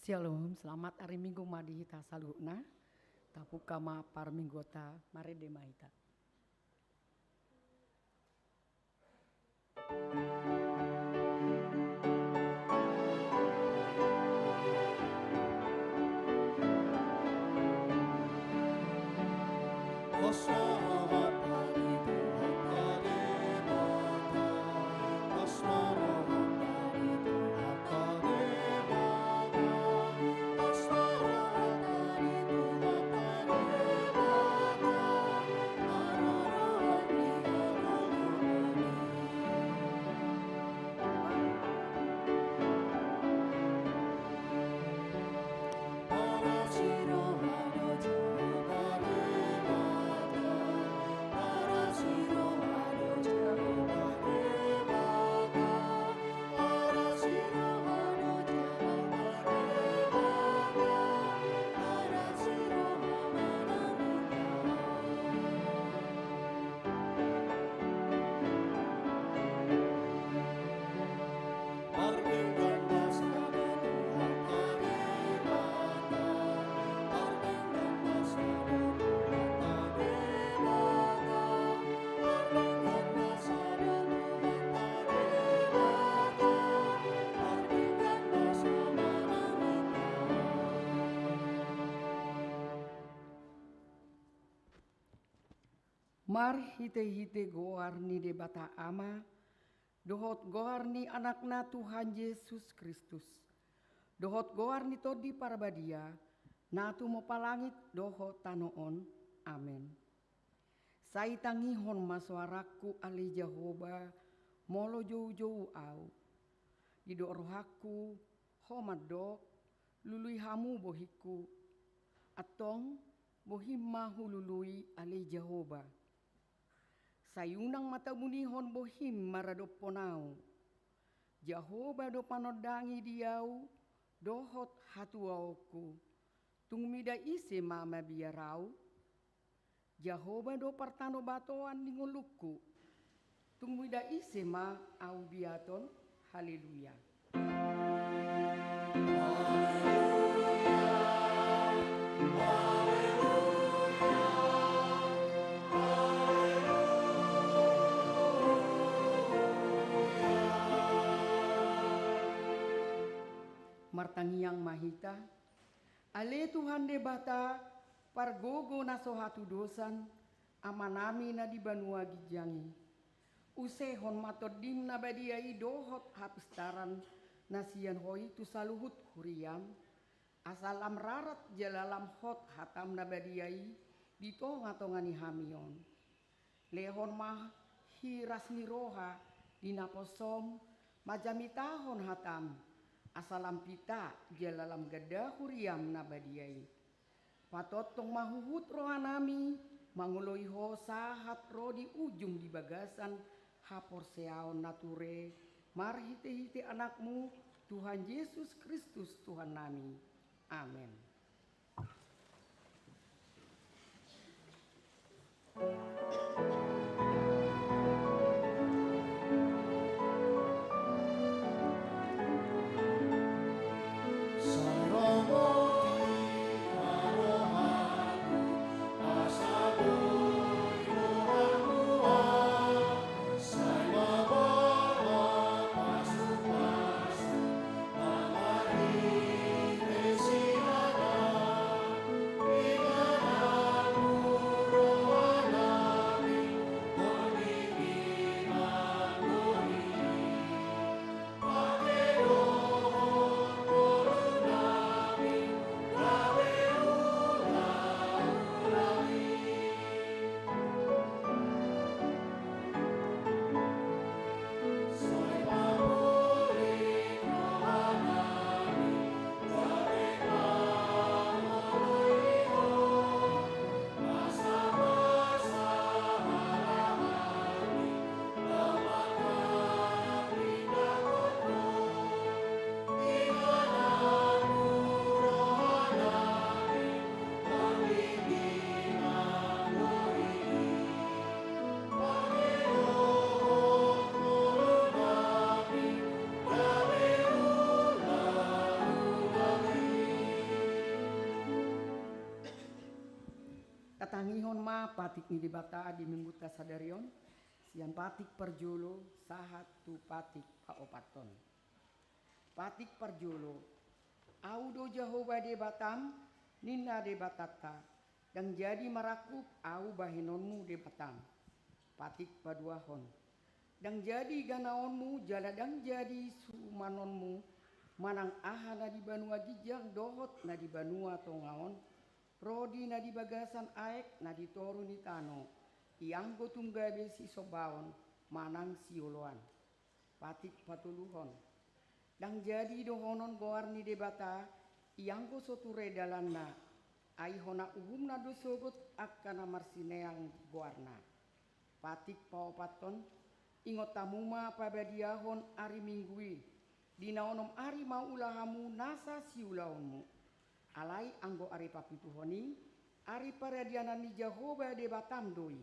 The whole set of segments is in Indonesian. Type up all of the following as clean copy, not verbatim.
Shalom, selamat hari Minggu madi hita saluna. Tapu kama par minggota mare de mahita. Mar hite-hite goar ni de bata ama, dohot goar ni anakna Tuhan Yesus Kristus. Dohot goar ni todi parabadia, natu mo palangit dohot tanoon, amen. Saitangihon maswaraku ali Jehovah, molo jou-jou au. Dido rohaku, homadok, lului hamu bohiku, atong bohimma hulului ali Jehovah. Sayunang mata munihon bohim maradoponau. Jehovah do panodangi diau, dohot hatuauku. Tungmida ise mama biarau. Jehovah do partano batoan ningoluku. Tungmida ise ma au biaton. Haleluya. Martangiang mahita, ale Tuhan de bata, pargogo na sohatu dosan, amanami na di banua gijangi. Usehon matodim na badiai dohot hapistaran, nasian hoi tu saluhut huriam, asalam rarat jalalam hot hatam na badiai, ditonga-tongani hamion. Lehon mah hiras niroha, dinaposom, majamitahon hatam, asalam pita jalalam gada huriam nabadiai. Patotong mahuhut rohanami, manguloi ho sahat ro di ujung di bagasan, hapor seaon nature, mar hite-hite anakmu, Tuhan Yesus Kristus Tuhan nami. Amin. Katangihon ma patik ni dibata di minggu tasadarion sian patik perjolo sahat tu patik paopaton. Patik perjolo audo Jehovah de batam nina de batata dan jadi marakup au bahinonmu de batam. Patik paduahon dan jadi ganaonmu jala dan jadi sumanonmu manang aha na di banua gijang dohot na di banua tongaon rodi na di bagasan aek na di toru ni tano ianggo tunggabe si sobaon manang sioloan. Patik patuluhon dan jadi dohonon goarni debata ianggo soture dalanna ai hona umumna dosogot akkana marsineang goarna. Patik paopaton ingot tamuma pabadiahon ari minggui dinaonom ari mau ulahamu nasa siulaonmu alai anggo ari papituhoni ari paradianan ni Jehovah de batam doi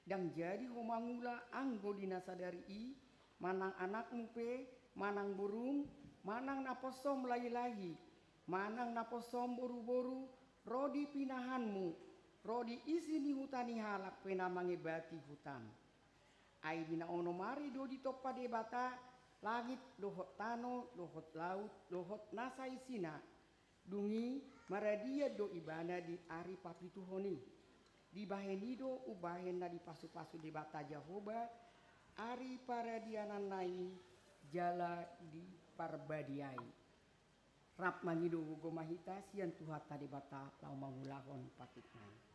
dan jadi homangula anggo dinasadari i manang anakmu pe manang burung manang naposom lahi-lahi manang naposom boru-boru rodi pinahanmu rodi isi ni hutani halak pena mangebati hutan ai dina ono mari do di toppa de bata langit dohot tano dohot laut dohot nasa isina dungi maradia do ibana di ari papituhoni di bahenido ubahen na di pasu-pasu di bata Jehovah ari paradianan nai jala di parbadiai rap mangido ugo mahita sian tuhata di bata lau mangulahon patiknai.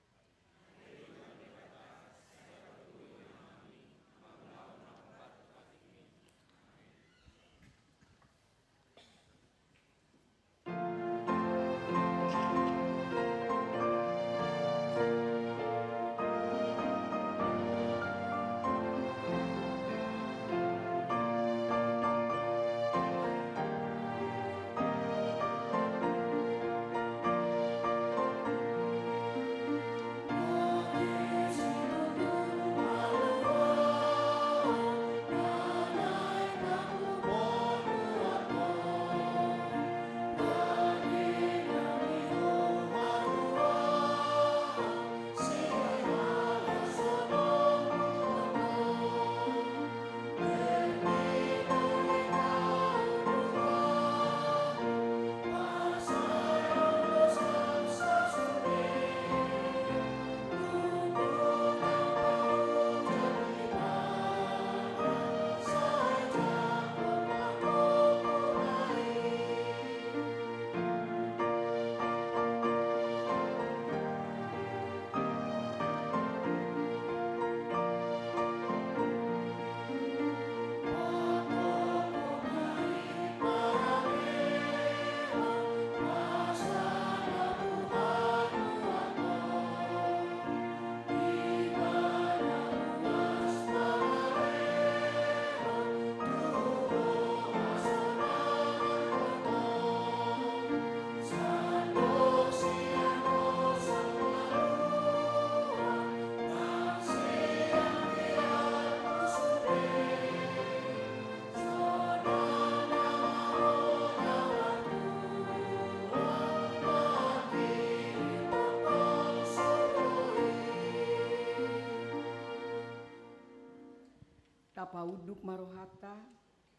Tapauduk marohata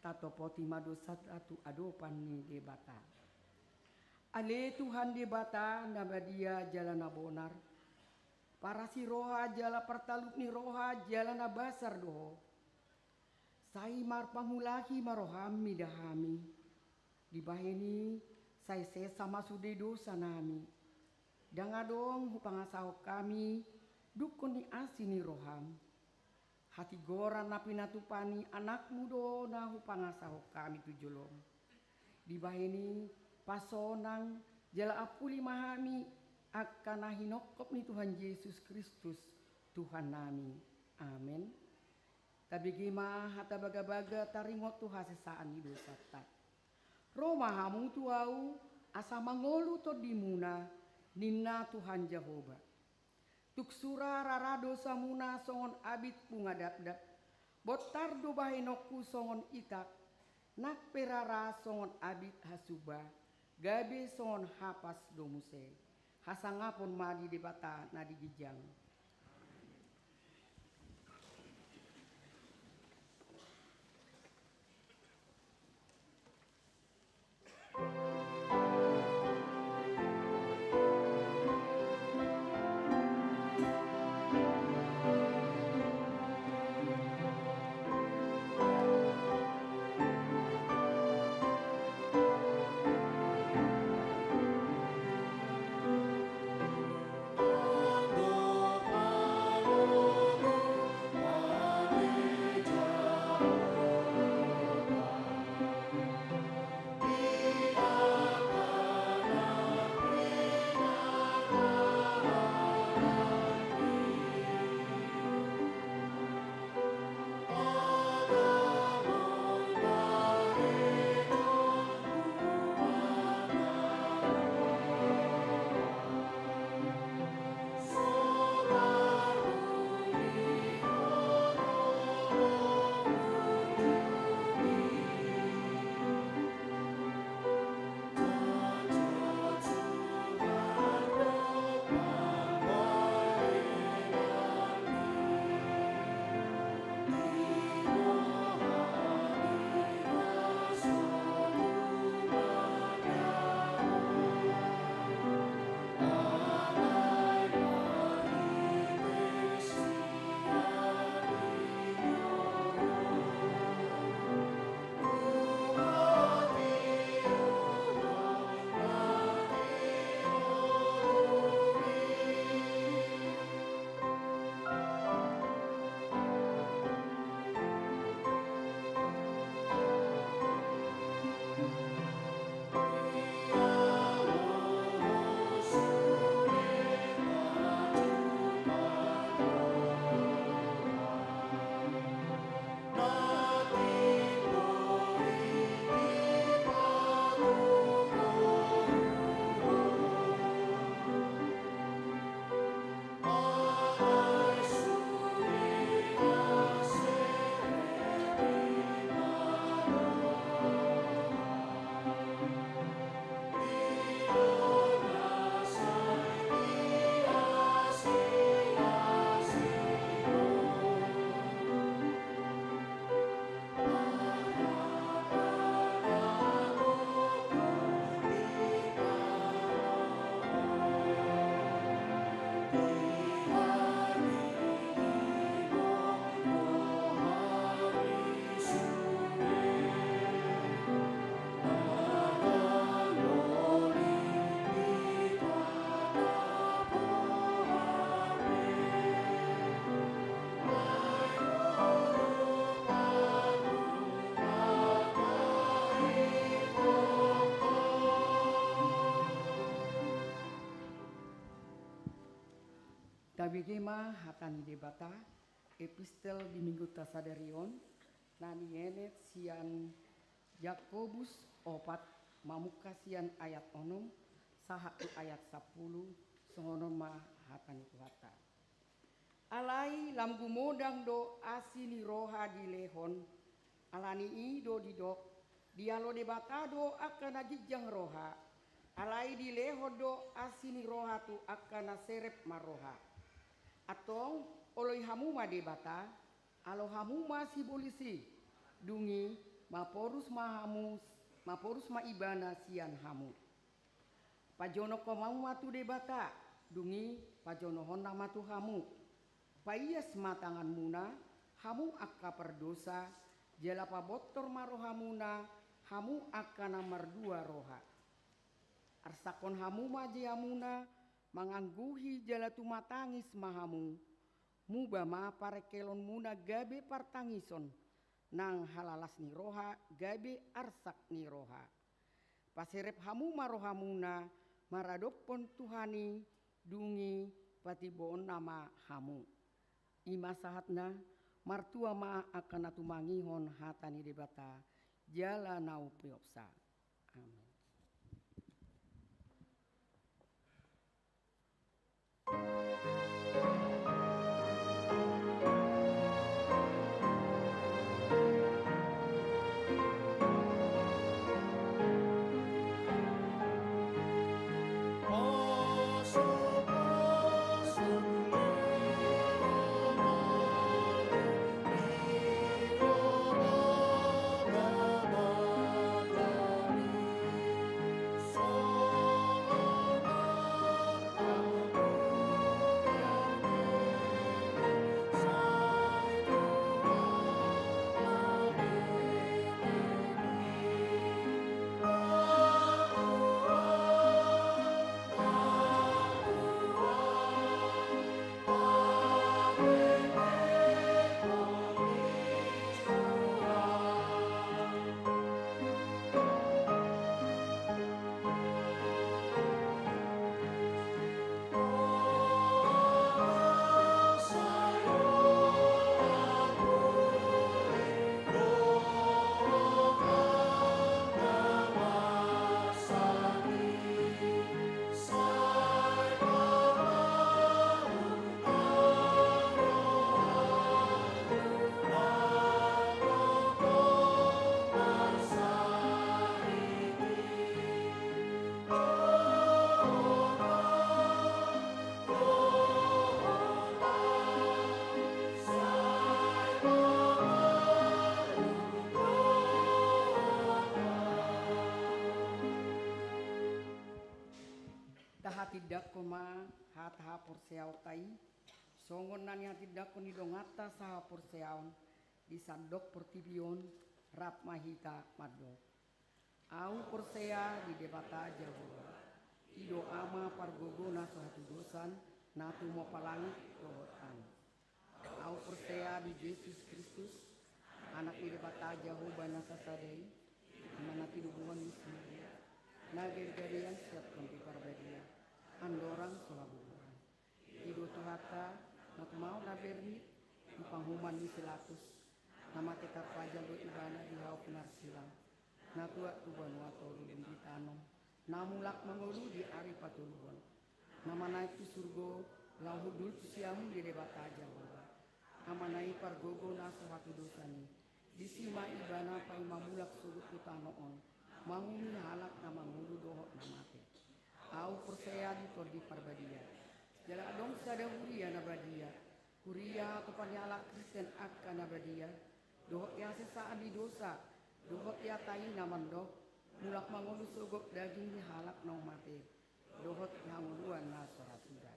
tatopoti madosat atu adopan ni debata. Ale Tuhan debata nabadia jalana bonar. Para si roha jala pertaluk ni roha jalana basar doho. Sai mar pangulahi marohami dahami. Dibaheni sai sesa masude dosa nami. Dangadong hupangasahok kami dukun ni asini roham. Hati goran napi natupani anak mudo nahu pangasaho kami tujolong. Dibaheni pasonang jala apuli mahami akan hinokop ni Tuhan Yesus Kristus Tuhan nami. Amin. Tabigima hata baga-baga taringot tu hasesaan hidup sata. Roma hamu tuau asa mangolu to dimuna ninna Tuhan Jehovah. Tuksura rarado samuna songon abit pungadapdap botar do bahenoku songon itak nak perara songon abit hasuba gabe songon hapas domuse hasangapun madi debata nadi gijang. Tabigema hatani debata epistel di minggu tasadarion nani enet sian Yakobus opat mamukasian ayat onom sahatu ayat 10 songonon ma hatani kuhata. Alai lam gumodang do asini roha di lehon alani i do didok dialo debata do akana jijang roha alai di leho do asini roha tu akana serep maroha. Atong oloi hamuma debata alo hamuma si polisi dungi maporus mahamus maporus maibana sian hamu pajono komau matu debata dungi pajono honda matu hamu paias matangan muna hamu akka perdosa jala pabotor marohamuna hamu akka nomor 2 roha arsakon hamu majiamuna mangangguhi jala tumatangis mahamu muba ma parekelon muna gabe partangison nang halalas ni roha gabe arsak ni roha paserep hamu marohamuna maradopon Tuhani dungi patibon nama hamu ima sahatna martua ma akan atumangihon hatani debata jala nau piopsa. Amin. Oh Taha tidak koma hataha porseau tai songon nanya tidak koni dongata saha porseaon disandok portibion rap mahita madok au porsea di debata Jawa ido ama pargogona suatu dosan natu mo palangit dohotan au porsea di Yesus Kristus anak di debata Jawa bana sasadei mana tidubuan mismia nager-gerian siap konti parbadia andorang solabuhan ido tuhata natu mau naberni di panghuman di silatus nama tekar pajal do ibana di hau penar silang natua tuban wato lulun di tanom namulak mengulu di ari patuluan nama naik tu surgo lahudul tu siamu di debata aja baba nama naik pargogo nasu hatu dosani disima ibana pai mamulak surut tu tanoon mangumi halak nama ngulu dohok namate au persea di tordi parbadia jala adong sada huria nabadia huria kepada alak Kristen akan nabadia dohok ya sesaan di dosa dohok ya tayi namandok mulak mangulu sogok daging di halak nong mate dohok yang uluan nasara sudah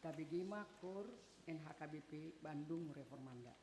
KBG Makor NHKBP Bandung Reformanda.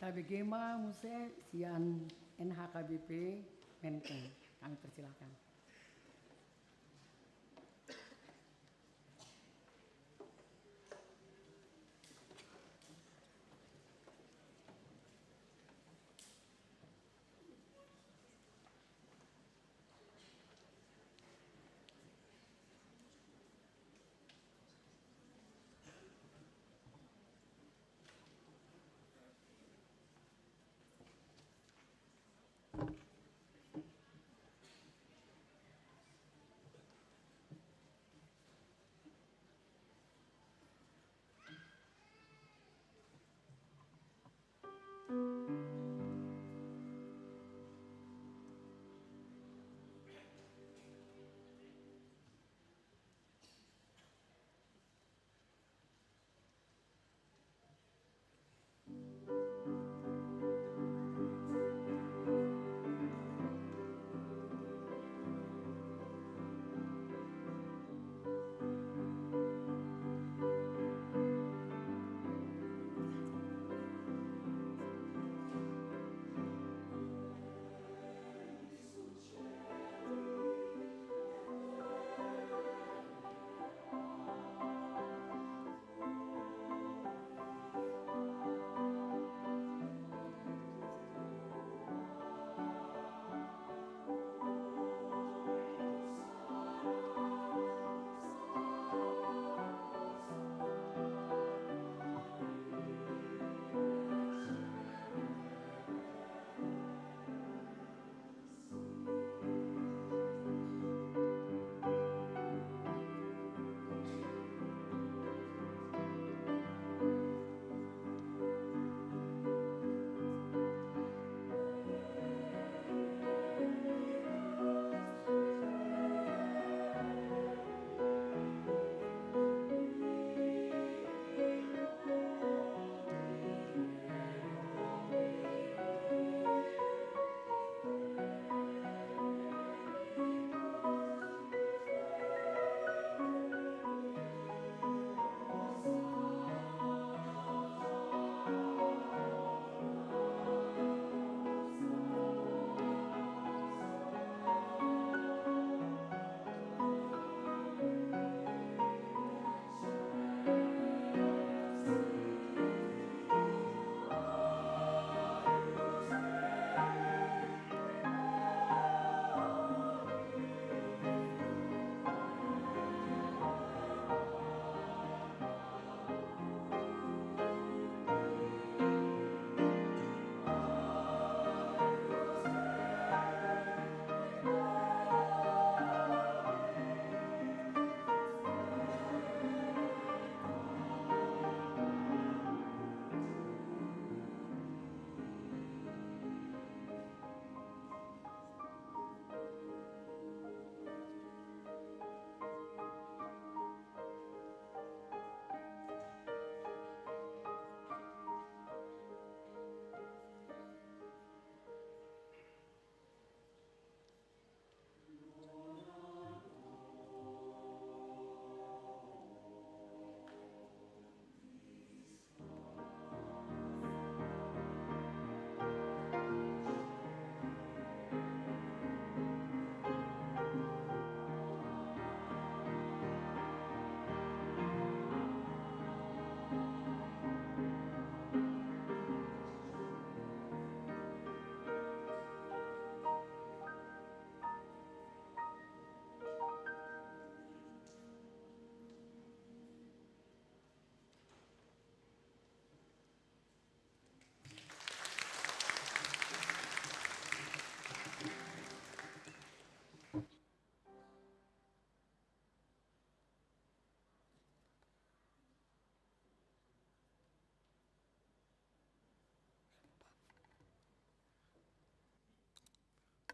KBGMA Muse Sian NHKBP Menteng. Kami persilakan.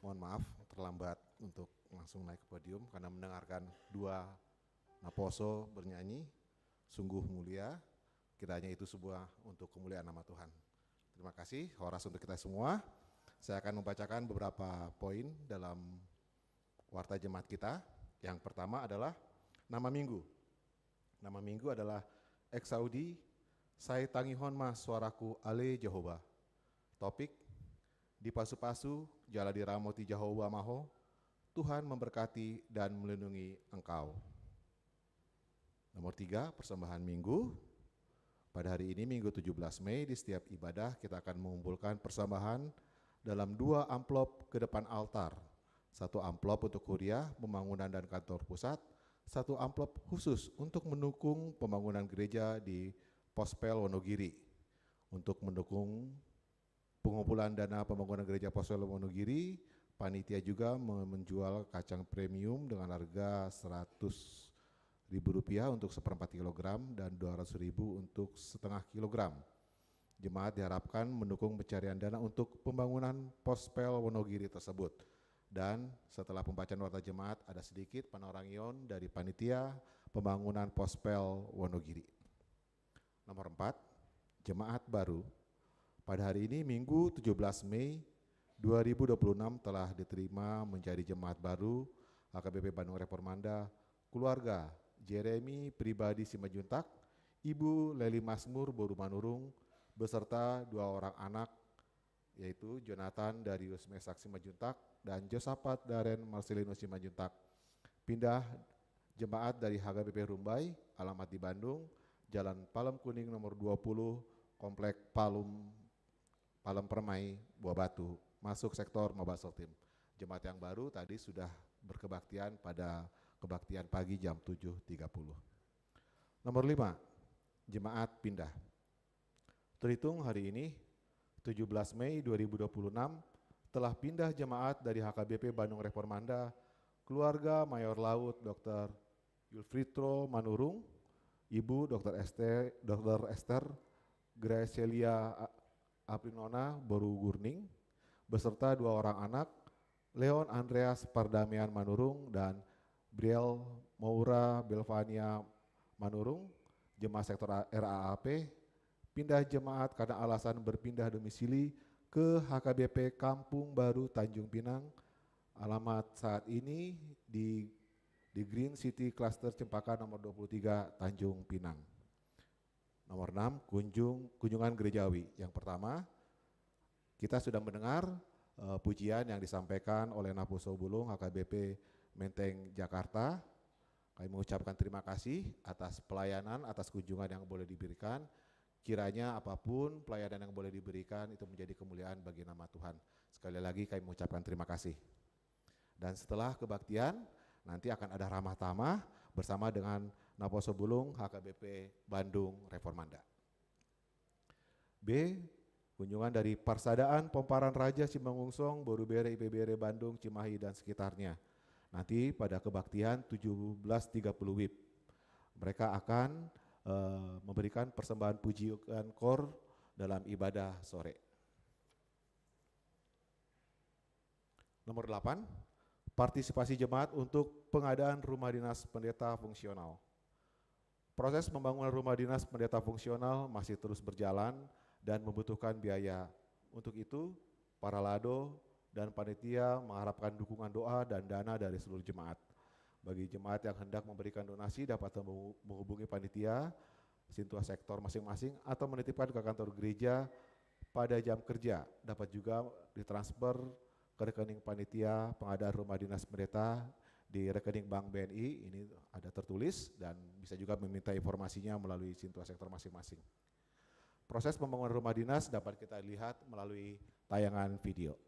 Mohon maaf terlambat untuk langsung naik ke podium karena mendengarkan dua naposo bernyanyi, sungguh mulia, kiranya itu sebuah untuk kemuliaan nama Tuhan. Terima kasih, horas untuk kita semua. Saya akan membacakan beberapa poin dalam warta jemaat kita. Yang pertama adalah nama minggu. Nama minggu adalah Eksaudi, Sai Tangihon Ma Suaraku Ale Jehovah. Topik, di pasu-pasu, jala diramoti Jehovah Maho, Tuhan memberkati dan melindungi engkau. Nomor 3, persembahan minggu. Pada hari ini, Minggu 17 Mei, di setiap ibadah kita akan mengumpulkan persembahan dalam 2 amplop ke depan altar. 1 amplop untuk kuliah, pembangunan dan kantor pusat, 1 amplop khusus untuk mendukung pembangunan gereja di Pospel Wonogiri. Untuk mendukung pengumpulan dana pembangunan gereja Pospel Wonogiri, panitia juga menjual kacang premium dengan harga Rp100.000 untuk 1/4 kilogram dan Rp200.000 untuk setengah kilogram. Jemaat diharapkan mendukung pencarian dana untuk pembangunan Pospel Wonogiri tersebut. Dan setelah pembacaan warta jemaat, ada sedikit panorangion dari panitia pembangunan Pospel Wonogiri. Nomor 4, jemaat baru. Pada hari ini, Minggu 17 Mei 2026 telah diterima menjadi jemaat baru HKBP Bandung Reformanda, keluarga Jeremy Pribadi Simajuntak, Ibu Leli Masmur Boru Manurung, beserta 2 orang anak, yaitu Jonathan Darius Mesak Simajuntak dan Josaphat Daren Marcelinus Simajuntak. Pindah jemaat dari HKBP Rumbai, alamat di Bandung, Jalan Palem Kuning nomor 20, Komplek Palem Permai, Buah Batu, masuk sektor Mabasotim. Jemaat yang baru tadi sudah berkebaktian pada kebaktian pagi jam 7.30. Nomor 5, jemaat pindah. Terhitung hari ini, 17 Mei 2026, telah pindah jemaat dari HKBP Bandung Reformanda, keluarga Mayor Laut Dr. Yulfritro Manurung, Ibu Dr. Esther Gracelia Aprinona Boru Gurning, beserta 2 orang anak, Leon Andreas Pardamian Manurung dan Briel Maura Belvania Manurung, jemaat sektor RAAP, pindah jemaat karena alasan berpindah domisili ke HKBP Kampung Baru Tanjung Pinang, alamat saat ini di Green City Cluster Cempaka nomor 23 Tanjung Pinang. Nomor 6, kunjungan gerejawi. Yang pertama, kita sudah mendengar pujian yang disampaikan oleh Napuso Bulung HKBP Menteng Jakarta. Kami mengucapkan terima kasih atas pelayanan, atas kunjungan yang boleh diberikan. Kiranya apapun pelayanan yang boleh diberikan itu menjadi kemuliaan bagi nama Tuhan. Sekali lagi kami mengucapkan terima kasih. Dan setelah kebaktian, nanti akan ada ramah tamah bersama dengan Naposo Bulung HKBP Bandung Reformanda. B, kunjungan dari Parsadaan Pomparan Raja Cimangungsong, Borubere, IPBR Bandung, Cimahi dan sekitarnya. Nanti pada kebaktian 17.30 WIB. Mereka akan memberikan persembahan pujian kor dalam ibadah sore. Nomor 8, partisipasi jemaat untuk pengadaan rumah dinas pendeta fungsional. Proses pembangunan rumah dinas pendeta fungsional masih terus berjalan dan membutuhkan biaya. Untuk itu, para lado dan panitia mengharapkan dukungan doa dan dana dari seluruh jemaat. Bagi jemaat yang hendak memberikan donasi dapat menghubungi panitia, sintua sektor masing-masing atau menitipkan ke kantor gereja pada jam kerja. Dapat juga ditransfer ke rekening panitia pengadaan rumah dinas pendeta di rekening Bank BNI, ini ada tertulis dan bisa juga meminta informasinya melalui sintua sektor masing-masing. Proses pembangunan rumah dinas dapat kita lihat melalui tayangan video.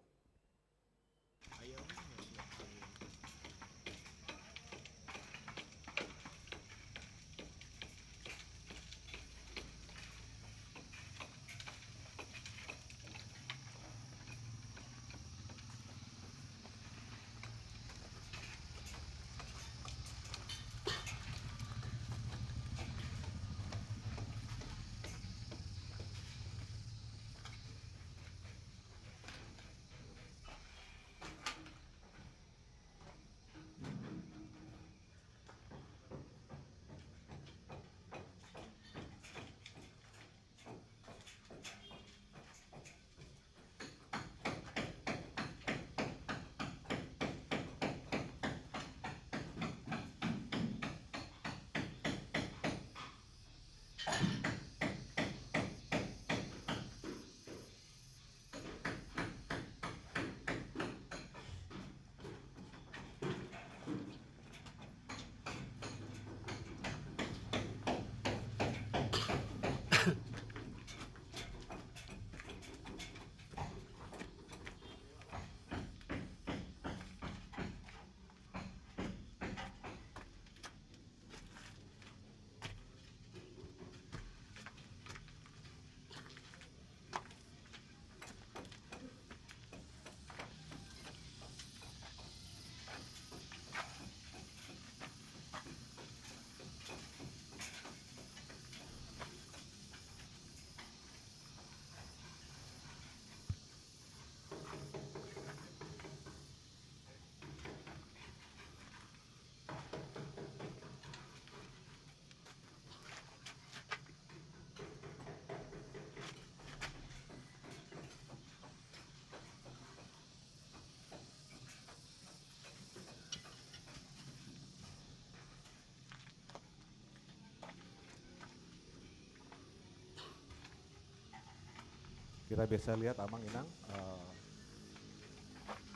Kita bisa lihat Amang Inang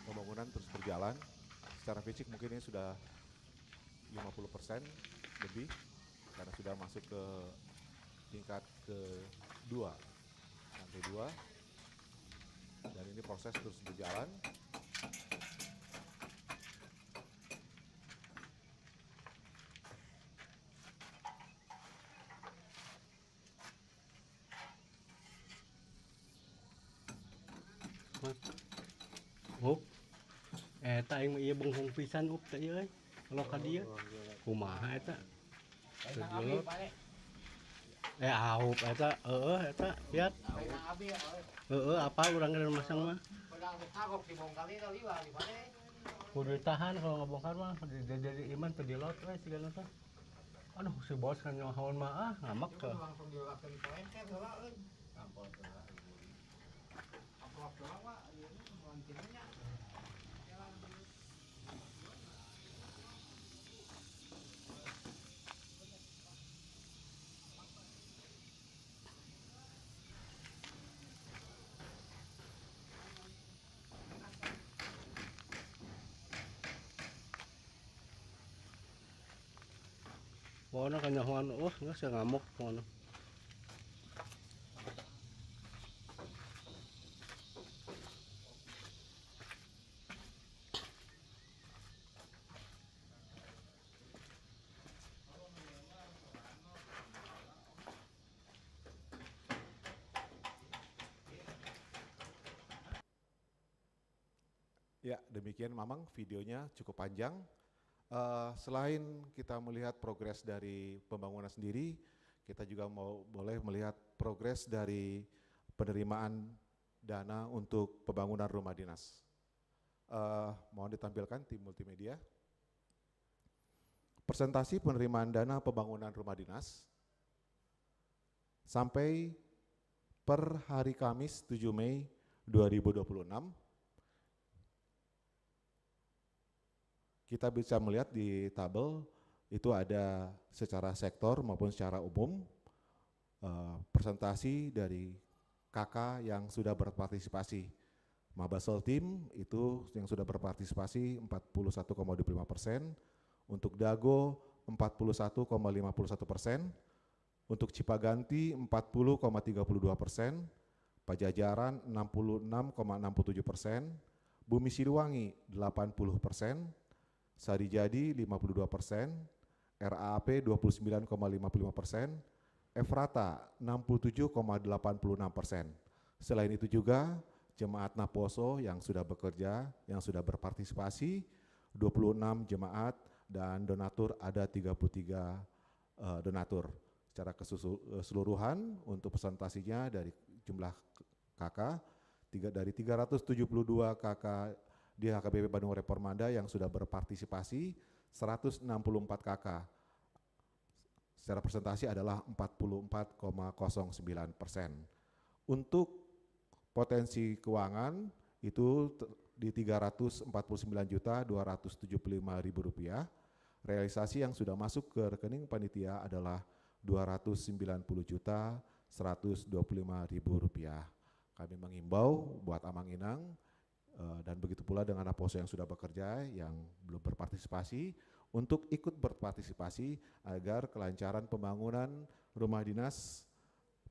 pembangunan terus berjalan. Secara fisik mungkin ini sudah 50% lebih karena sudah masuk ke tingkat kedua, lantai 2, dan ini proses terus berjalan. Up, eta aing ieu benghung pisan up teh euy. Kalau ka dieu kumaha eta? Sejolot. Aup eta eta lihat. Apa urang geus masang mah. Kudu ditahan kalau ngabongkar mah jadi iman teu dilot we sigana teh. Aduh si bos kan nyahoon mah ngamak ke. Pokoknya kan nyahoon geus ngamuk pokoknya. Ya, demikian Mamang videonya cukup panjang. Selain kita melihat progres dari pembangunan sendiri, kita juga boleh melihat progres dari penerimaan dana untuk pembangunan rumah dinas. Mohon ditampilkan tim multimedia. Presentasi penerimaan dana pembangunan rumah dinas sampai per hari Kamis 7 Mei 2026, kita bisa melihat di tabel itu ada secara sektor maupun secara umum presentasi dari KK yang sudah berpartisipasi. Mabasel Team itu yang sudah berpartisipasi 41,25%, untuk Dago 41,51%, untuk Cipaganti 40,32%, Pajajaran 66,67%, Bumi Siliwangi 80%, Sarijadi 52%, RAAP 29,55%, Efrata 67,86%. Selain itu juga jemaat Naposo yang sudah bekerja, yang sudah berpartisipasi 26 jemaat, dan donatur ada 33 donatur. Secara keseluruhan untuk presentasinya dari jumlah KK, dari 372 KK di HKBP Bandung Reformanda yang sudah berpartisipasi 164 KK. Secara presentasi adalah 44,09%. Untuk potensi keuangan itu di Rp349.275.000. Realisasi yang sudah masuk ke rekening panitia adalah Rp209.125.000. Kami mengimbau buat Amang Inang dan begitu pula dengan Naposo yang sudah bekerja, yang belum berpartisipasi, untuk ikut berpartisipasi agar kelancaran pembangunan rumah dinas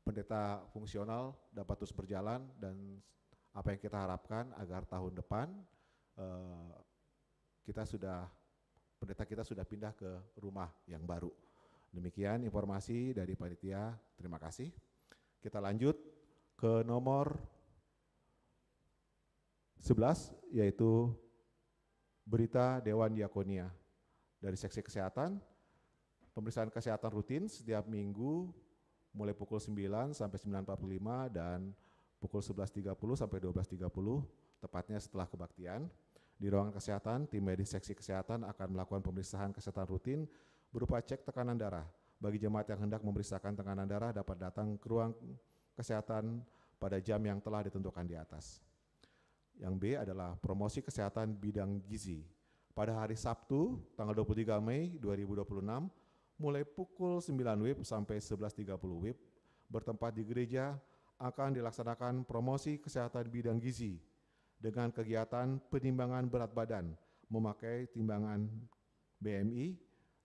pendeta fungsional dapat terus berjalan, dan apa yang kita harapkan agar tahun depan pendeta kita sudah pindah ke rumah yang baru. Demikian informasi dari panitia, terima kasih. Kita lanjut ke nomor 11, yaitu berita Dewan Diakonia. Dari seksi kesehatan, pemeriksaan kesehatan rutin setiap minggu mulai pukul 9 sampai 9.45 dan pukul 11.30 sampai 12.30, tepatnya setelah kebaktian. Di ruangan kesehatan, tim medis seksi kesehatan akan melakukan pemeriksaan kesehatan rutin berupa cek tekanan darah. Bagi jemaat yang hendak memeriksakan tekanan darah dapat datang ke ruang kesehatan pada jam yang telah ditentukan di atas. Yang B adalah promosi kesehatan bidang gizi. Pada hari Sabtu, tanggal 23 Mei 2026, mulai pukul 9 WIB sampai 11.30 WIB, bertempat di Gereja akan dilaksanakan promosi kesehatan bidang gizi dengan kegiatan penimbangan berat badan memakai timbangan BMI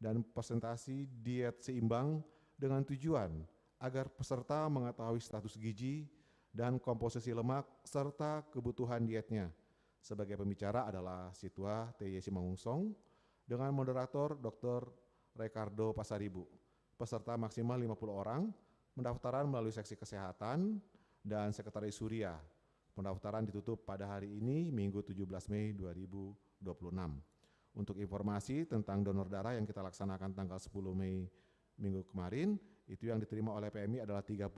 dan presentasi diet seimbang dengan tujuan agar peserta mengetahui status gizi dan komposisi lemak serta kebutuhan dietnya. Sebagai pembicara adalah Situa T.Y. Simangunsong dengan moderator Dr. Ricardo Pasaribu. Peserta maksimal 50 orang, pendaftaran melalui seksi kesehatan dan sekretaris Surya. Pendaftaran ditutup pada hari ini, Minggu 17 Mei 2026. Untuk informasi tentang donor darah yang kita laksanakan tanggal 10 Mei minggu kemarin, itu yang diterima oleh PMI adalah 37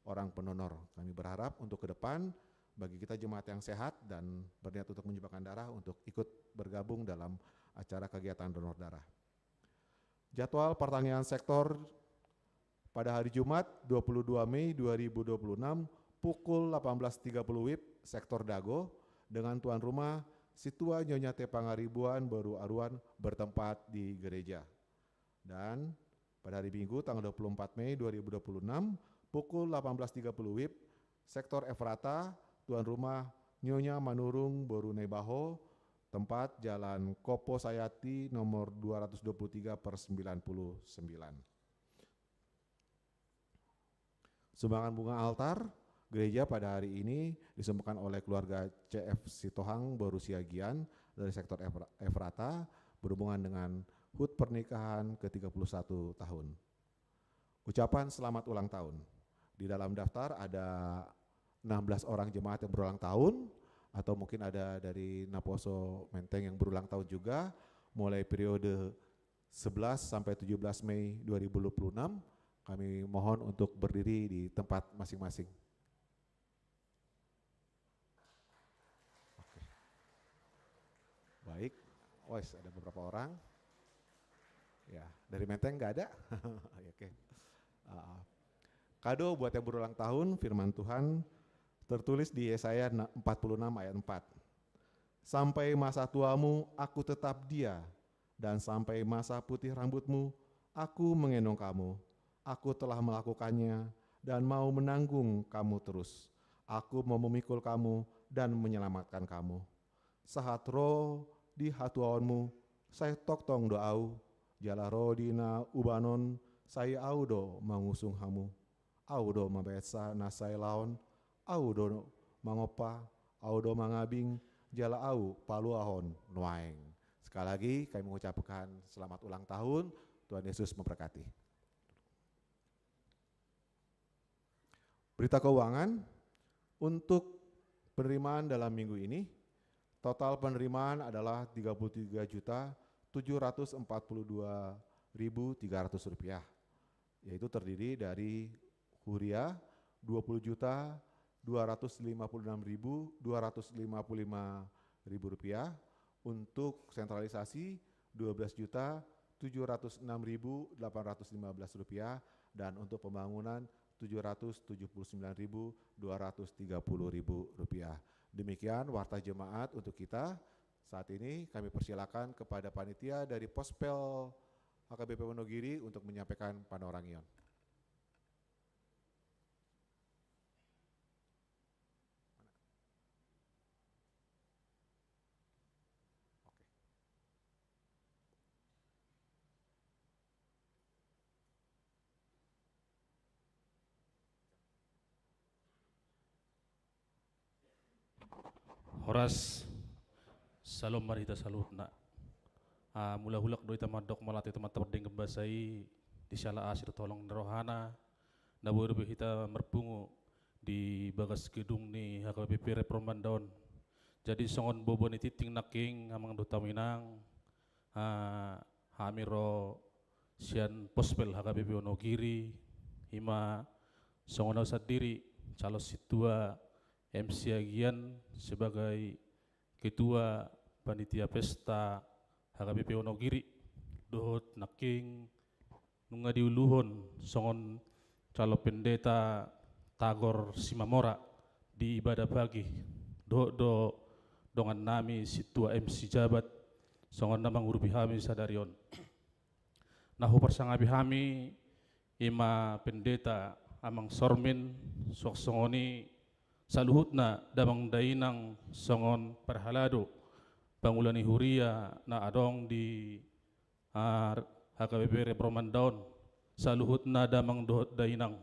orang pendonor. Kami berharap untuk ke depan bagi kita jemaat yang sehat dan berniat untuk menyumbangkan darah untuk ikut bergabung dalam acara kegiatan donor darah. Jadwal pertanian sektor pada hari Jumat 22 Mei 2026 pukul 18.30 WIB sektor Dago dengan tuan rumah Situa Nyonya T. Pangaribuan Baru Aruan bertempat di gereja. Dan pada hari Minggu tanggal 24 Mei 2026 pukul 18.30 WIB sektor Efrata tuan rumah Nyonya Manurung Baru Nebaho, tempat Jalan Kopo Sayati nomor 223/99. Sumbangan bunga altar gereja pada hari ini disumbangkan oleh keluarga CF Sitohang Baru Siagian dari sektor Efrata berhubungan dengan HUT pernikahan ke-31 tahun. Ucapan selamat ulang tahun. Di dalam daftar ada 16 orang jemaat yang berulang tahun, atau mungkin ada dari Naposo Menteng yang berulang tahun juga, mulai periode 11 sampai 17 Mei 2026, kami mohon untuk berdiri di tempat masing-masing. Oke. Baik, ada beberapa orang. Ya, dari Menteng nggak ada? Oke. Kado buat yang berulang tahun, firman Tuhan tertulis di Yesaya 46 ayat 4. Sampai masa tuamu aku tetap dia, dan sampai masa putih rambutmu aku menggendong kamu. Aku telah melakukannya dan mau menanggung kamu terus. Aku mau memikul kamu dan menyelamatkan kamu. Sahat roh di hatuawanmu, saya toktong doau, jala roh dina ubanon, saya audo mangusung hamu. Audo mabesa nasai laon, audo mangopa, audo mangabing, jala au paluahon nuaeng. Sekali lagi kami mengucapkan selamat ulang tahun, Tuhan Yesus memberkati. Berita keuangan untuk penerimaan dalam minggu ini, total penerimaan adalah Rp30.742.300, yaitu terdiri dari Huria Rp20.256.255, untuk sentralisasi Rp12.706.815, dan untuk pembangunan Rp779.230. Demikian warta jemaat untuk kita. Saat ini kami persilakan kepada panitia dari Pospel HKBP Wonogiri untuk menyampaikan Panorangion. Horas salom marita salutna. Mula hulak doi tamadok malati teman terding kembasai di sala asir tolong rohana na boleh kita merpungu di bagas gedung ni HKBP Repromandaon. Jadi songon bobo ni titing naking amang duta minang hamiro sian Pospel HKBP Wonogiri hima songon usah diri calo situa MC Agian sebagai ketua panitia pesta HKBP Wonogiri dohot naking nunga diuluhon songon calo pendeta Tagor Simamora di ibadah pagi do dongan nami situa MC jabat songon namang urupi hami sadarion nahu persangabi hami ima pendeta amang sormin sok songoni saluhutna damang dainang songon perhalado pangulani huria na adong di HKBP Repromandaon saluhutna damang dohot dainang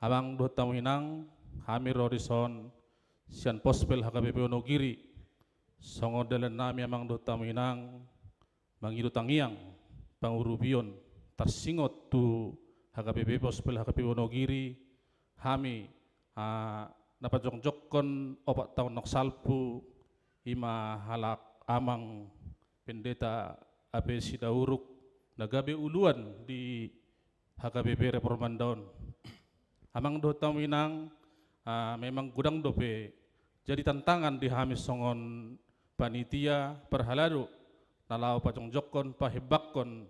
amang dohot taminang Hamir Horizon sian pospel HKBP Wonogiri songon dalan nami amang dohot taminang mangidu tangiang pangurubion tarsingot tu HKBP pospel HKBP Wonogiri hami napajokjokkon 4 tahun nok salpu ima halak amang pendeta Abe Sidauruk nagabe uluan di HKBP Repromandaon amang do taminang memang gudang dope jadi tantangan di hamis songon panitia perhalado nalau pajongjokkon pahebakkon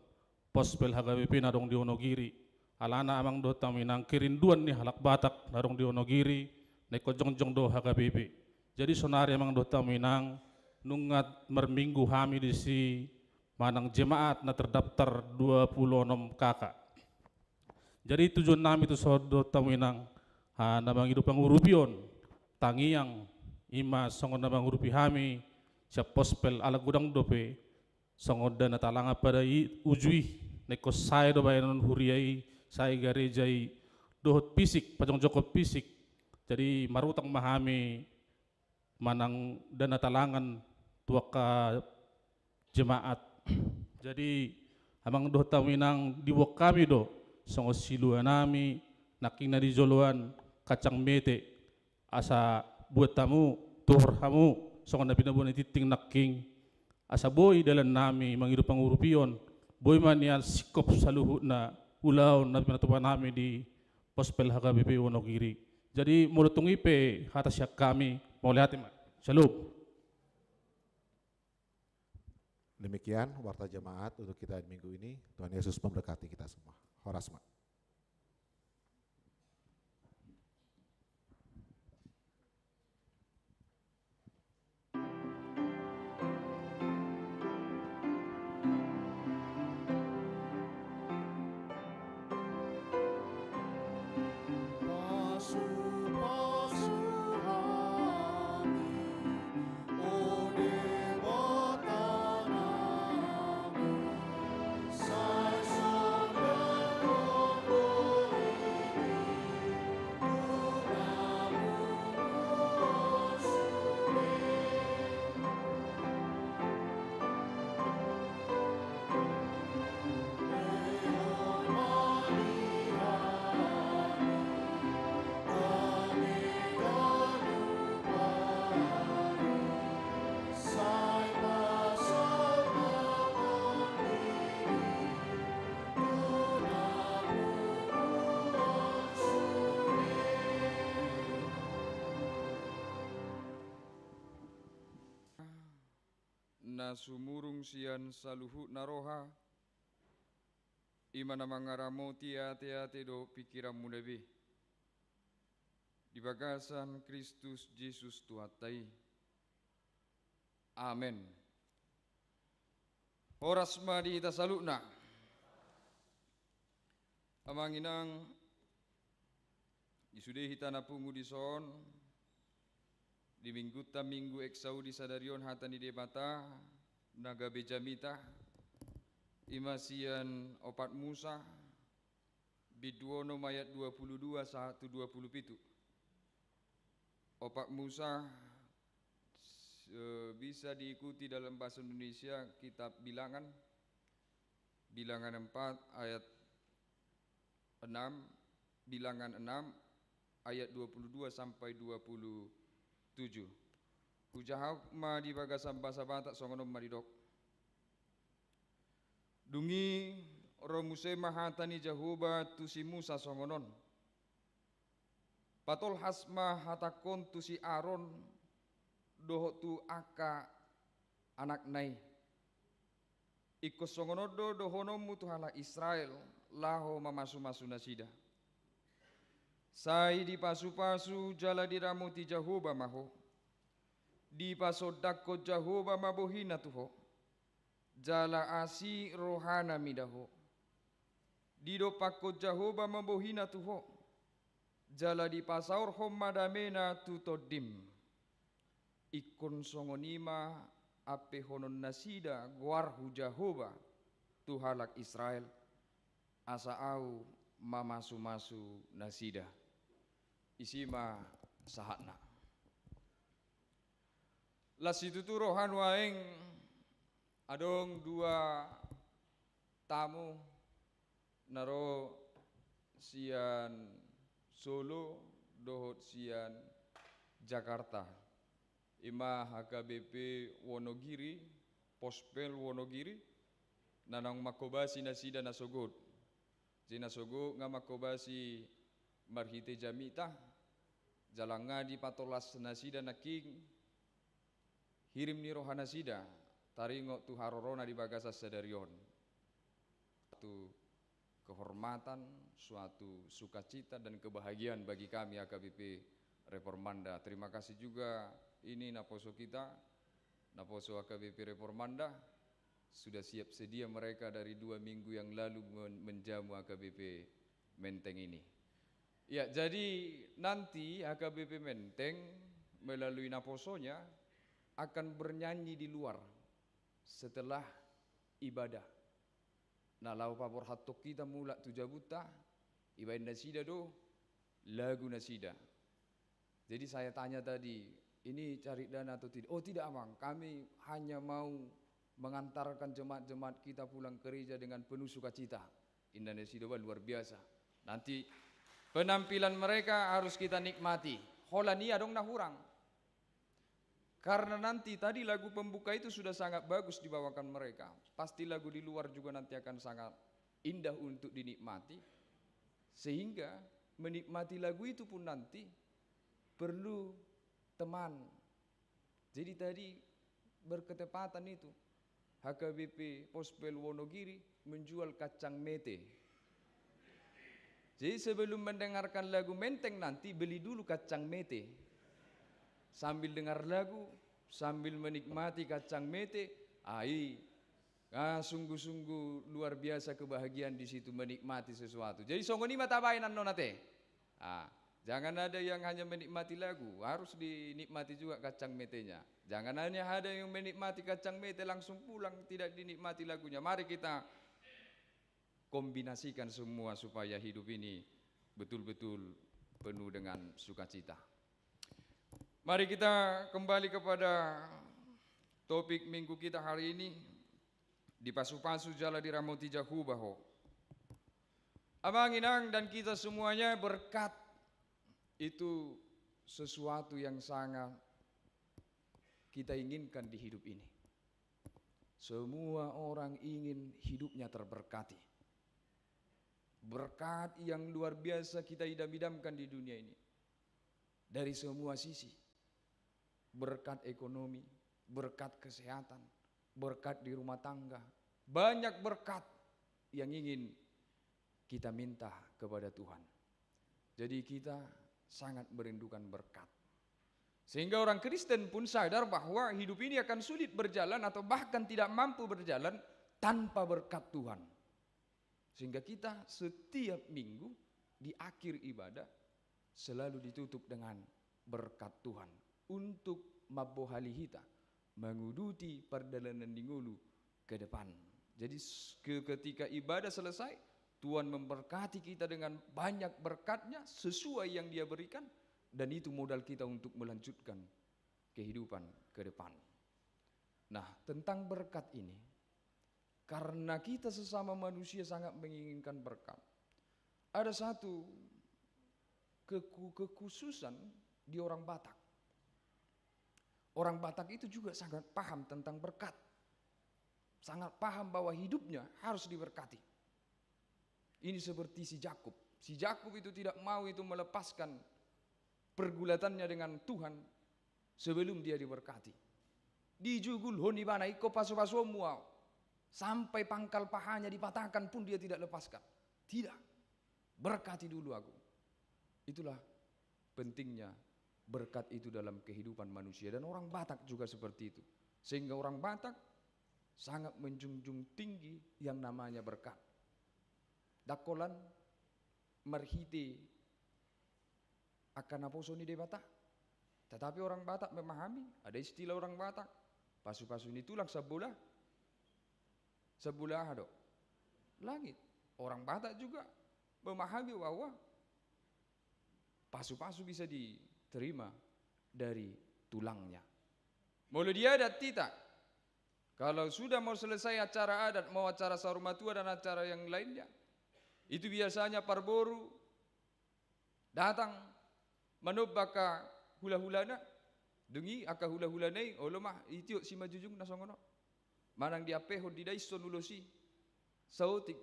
pospel HKBP nadong di Wonogiri alana amang do taminang kirinduan ni halak Batak nadong di Wonogiri neko jongjong do HKBP. Jadi sonari amang do taminang nungat merminggu hami di si manang jemaat na terdaftar 26 kakak. Jadi tujuan nami itu so do taminang namang hidup pangurupion tangiang ima songon namang urupi hami siap pospel ala gudang dope songon dana talanga pada ujui neko saya do bayanon huriai saya garejai dohot fisik pajong jokop fisik jadi marutang mahami manang dana talangan tuaka jemaat jadi amang doh taminang diwok kami do songo silua nami nakina di joluan kacang mete asa buat tamu tuhur hamu songo nabi nabu titing naking asa boy dalan nami mangidu pangurupion boy manian sikop saluhu na ulaw nabi natupan nami di pospel HKBP Wonogiri. Jadi mulutung ipe hatas yak kami mau lihat mak. Shalom. Demikian warta jemaat untuk kita minggu ini. Tuhan Yesus memberkati kita semua. Horasma. na sumurung sian saluhu naroha imana mangaramo tia-tia do pikiran mudabe di bagasan Kristus Yesus Tuhatai. Amen. Horas madi ita salukna amanginang isude hita napungu di son di minggu eksau di sadarion hatani debata naga bejamita imasian opat Musa biduono mayat 22 1 27 opat Musa bisa diikuti dalam bahasa Indonesia kitab bilangan 4 ayat 6 bilangan 6 ayat 22 sampai 27 Ujahak ma di bagasan bahasa Batak songonom maridok dungi romuse mahatani jahuba tusi Musa songonon patol hasma hatakon tusi Aron doho tu aka anak nai ikos songonodo dohono mutuhala Israel laho mamasu-masu nasida sai di pasu-pasu jala diramuti Jahoba maho di pasodakko Jahoba mabohina tuho jala asi rohana midaho di dopakko Jahoba mabohina tuho jala di pasaur hommadamena tutodim ikon songonima ape honon nasida guarhu Jahoba tuhalak Israel asa au mamasu-masu nasida isima sahatna lasituturo hanwaeng adong dua tamu naro sian Solo dohot sian Jakarta ima HKBP Wonogiri Pospel Wonogiri nanang makobasi nasida nasogot sinasogo nga makobasi marhite jamita jalanga di patolas nasida naking hirim ni rohana sida taringo tu harorona di bagasa sadarion tu kehormatan, suatu sukacita dan kebahagiaan bagi kami AKBP Reformanda. Terima kasih juga ini naposo kita, naposo AKBP Reformanda sudah siap sedia mereka dari 2 minggu yang lalu menjamu AKBP Menteng ini. Ya, jadi nanti AKBP Menteng melalui naposonya akan bernyanyi di luar setelah ibadah. Nah, lau pabor hatok kita mula 7 buta, ibadah nasida do, lagu nasida. Jadi saya tanya tadi, ini cari dana atau tidak? Oh tidak Amang, kami hanya mau mengantarkan jemaat-jemaat kita pulang ke gereja dengan penuh sukacita. Indah nasida luar biasa. Nanti penampilan mereka harus kita nikmati. Holania dong nahurang. Karena nanti tadi lagu pembuka itu sudah sangat bagus dibawakan mereka. Pasti lagu di luar juga nanti akan sangat indah untuk dinikmati. Sehingga menikmati lagu itu pun nanti perlu teman. Jadi tadi berketepatan itu HKBP Pospel Wonogiri menjual kacang mete. Jadi sebelum mendengarkan lagu Menteng nanti beli dulu kacang mete. Sambil dengar lagu, sambil menikmati kacang mete, sungguh-sungguh luar biasa kebahagiaan di situ menikmati sesuatu. Jadi songoni mata bainan nonate. Jangan ada yang hanya menikmati lagu, harus dinikmati juga kacang metenya. Jangan hanya ada yang menikmati kacang mete langsung pulang tidak dinikmati lagunya. Mari kita kombinasikan semua supaya hidup ini betul-betul penuh dengan sukacita. Mari kita kembali kepada topik minggu kita hari ini. Di pasu-pasu jala diramoti Jahubaho. Abang Inang dan kita semuanya berkat itu sesuatu yang sangat kita inginkan di hidup ini. Semua orang ingin hidupnya terberkati. Berkat yang luar biasa kita idam-idamkan di dunia ini. Dari semua sisi. Berkat ekonomi, berkat kesehatan, berkat di rumah tangga. Banyak berkat yang ingin kita minta kepada Tuhan. Jadi kita sangat merindukan berkat. Sehingga orang Kristen pun sadar bahwa hidup ini akan sulit berjalan atau bahkan tidak mampu berjalan tanpa berkat Tuhan. Sehingga kita setiap minggu di akhir ibadah selalu ditutup dengan berkat Tuhan. Untuk mabohalihita menguduti perjalanan dingulu ke depan. Jadi ketika ibadah selesai, Tuhan memberkati kita dengan banyak berkatnya sesuai yang Dia berikan, dan itu modal kita untuk melanjutkan kehidupan ke depan. Nah, tentang berkat ini, karena kita sesama manusia sangat menginginkan berkat, ada satu kekhususan di orang Batak. Orang Batak itu juga sangat paham tentang berkat. Sangat paham bahwa hidupnya harus diberkati. Ini seperti si Jakub. Si Jakub itu tidak mau itu melepaskan pergulatannya dengan Tuhan sebelum dia diberkati. Dijugul honi bana iko paso-paso muau. Sampai pangkal pahanya dipatahkan pun dia tidak lepaskan. Tidak. Berkati dulu aku. Itulah pentingnya berkat itu dalam kehidupan manusia, dan orang Batak juga seperti itu. Sehingga orang Batak sangat menjunjung tinggi yang namanya berkat. Dakolan marhite akan naposo ni debata. Tetapi orang Batak memahami, ada istilah orang Batak, pasu-pasu ini tulang sebelah hado langit. Orang Batak juga memahami bahwa pasu-pasu bisa diterima dari tulangnya. Mau dia adat tidak. Kalau sudah mau selesai acara adat, mau acara sarumatua dan acara yang lainnya, itu biasanya parboru datang manubaka hula-hulana, dengi aka hula-hulanai, olomah itu si majujung nasongono. Manang diapeho di daison ulosi, sautik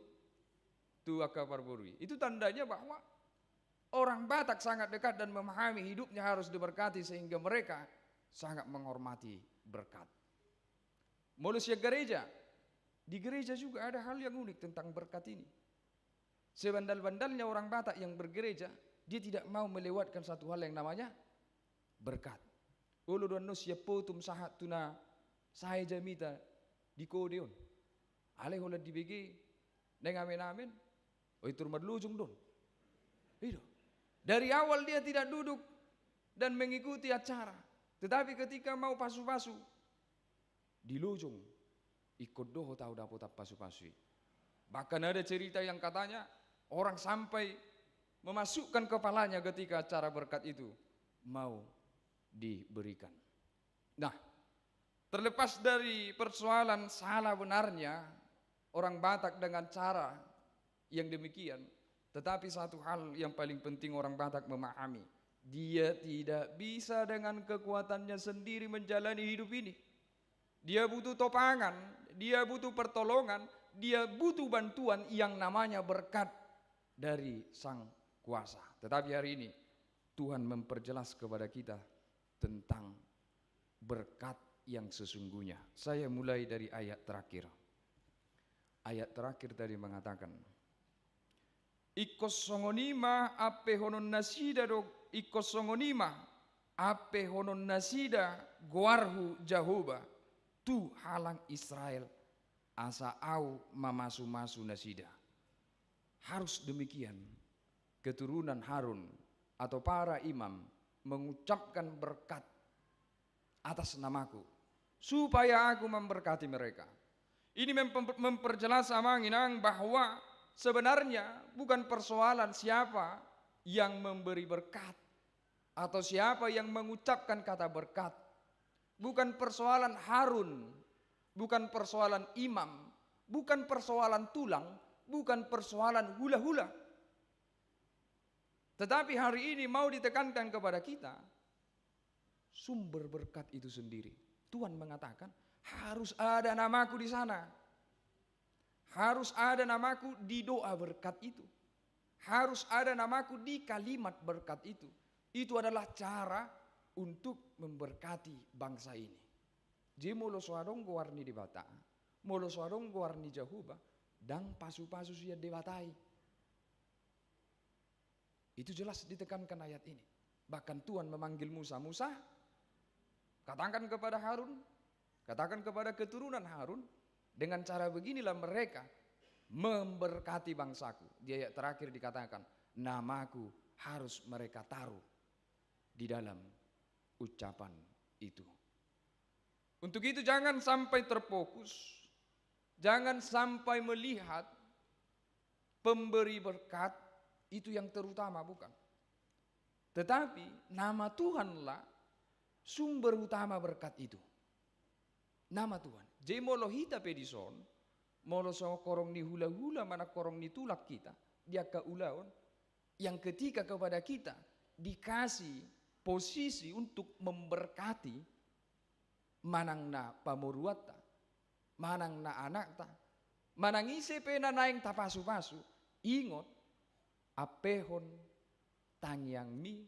tu aka parborui. Itu tandanya bahwa orang Batak sangat dekat dan memahami hidupnya harus diberkati sehingga mereka sangat menghormati berkat. Manusia gereja, di gereja juga ada hal yang unik tentang berkat ini. Sebandal-bandalnya orang Batak yang bergereja, dia tidak mau melewatkan satu hal yang namanya berkat. Ulu dan nusia potum sahat tuna saya jamita di kodeon. Ale hola di BG, neng amen-amen, itu rumah lujung don. Itu. Dari awal dia tidak duduk dan mengikuti acara. Tetapi ketika mau pasu-pasu, di lujung, ikut doho tahu dapat pasu-pasui. Bahkan ada cerita yang katanya, orang sampai memasukkan kepalanya ketika acara berkat itu mau diberikan. Nah, terlepas dari persoalan salah benarnya orang Batak dengan cara yang demikian, tetapi satu hal yang paling penting orang Batak memahami, dia tidak bisa dengan kekuatannya sendiri menjalani hidup ini. Dia butuh topangan, dia butuh pertolongan, dia butuh bantuan yang namanya berkat dari Sang Kuasa. Tetapi hari ini Tuhan memperjelas kepada kita tentang berkat yang sesungguhnya. Saya mulai dari ayat terakhir. Ayat terakhir tadi mengatakan, ikosongonima ape honon nasida do ikosongonima ape honon nasida goarhu Jahoba tu halang Israel asa au mamasu-masu nasida. Harus demikian keturunan Harun atau para imam mengucapkan berkat atas namaku supaya aku memberkati mereka. Ini memperjelas amanginang bahwa sebenarnya bukan persoalan siapa yang memberi berkat atau siapa yang mengucapkan kata berkat. Bukan persoalan Harun, bukan persoalan imam, bukan persoalan tulang, bukan persoalan hula-hula. Tetapi hari ini mau ditekankan kepada kita sumber berkat itu sendiri. Tuhan mengatakan harus ada namaku di sana. Harus ada namaku di doa berkat itu. Harus ada namaku di kalimat berkat itu. Itu adalah cara untuk memberkati bangsa ini. Jadi molo suadong warni di Bata, molo suadong warni Jahoba, dan pasu-pasu siya dewatai. Itu jelas ditekankan ayat ini. Bahkan Tuhan memanggil Musa, Musa, katakan kepada Harun, katakan kepada keturunan Harun, dengan cara beginilah mereka memberkati bangsaku. Di ayat terakhir dikatakan, namaku harus mereka taruh di dalam ucapan itu. Untuk itu jangan sampai terfokus, jangan sampai melihat pemberi berkat itu yang terutama, bukan. Tetapi nama Tuhanlah sumber utama berkat itu. Nama Tuhan. Jadi molo hita pedison, molo so korong ni hula-hula mana korong ni tulak kita, dia ke ulaon, yang ketika kepada kita dikasih posisi untuk memberkati manang na pamuruata, manang na anakta, manang isi pena naing tapasu-pasu, ingot, apehon tangyang mi,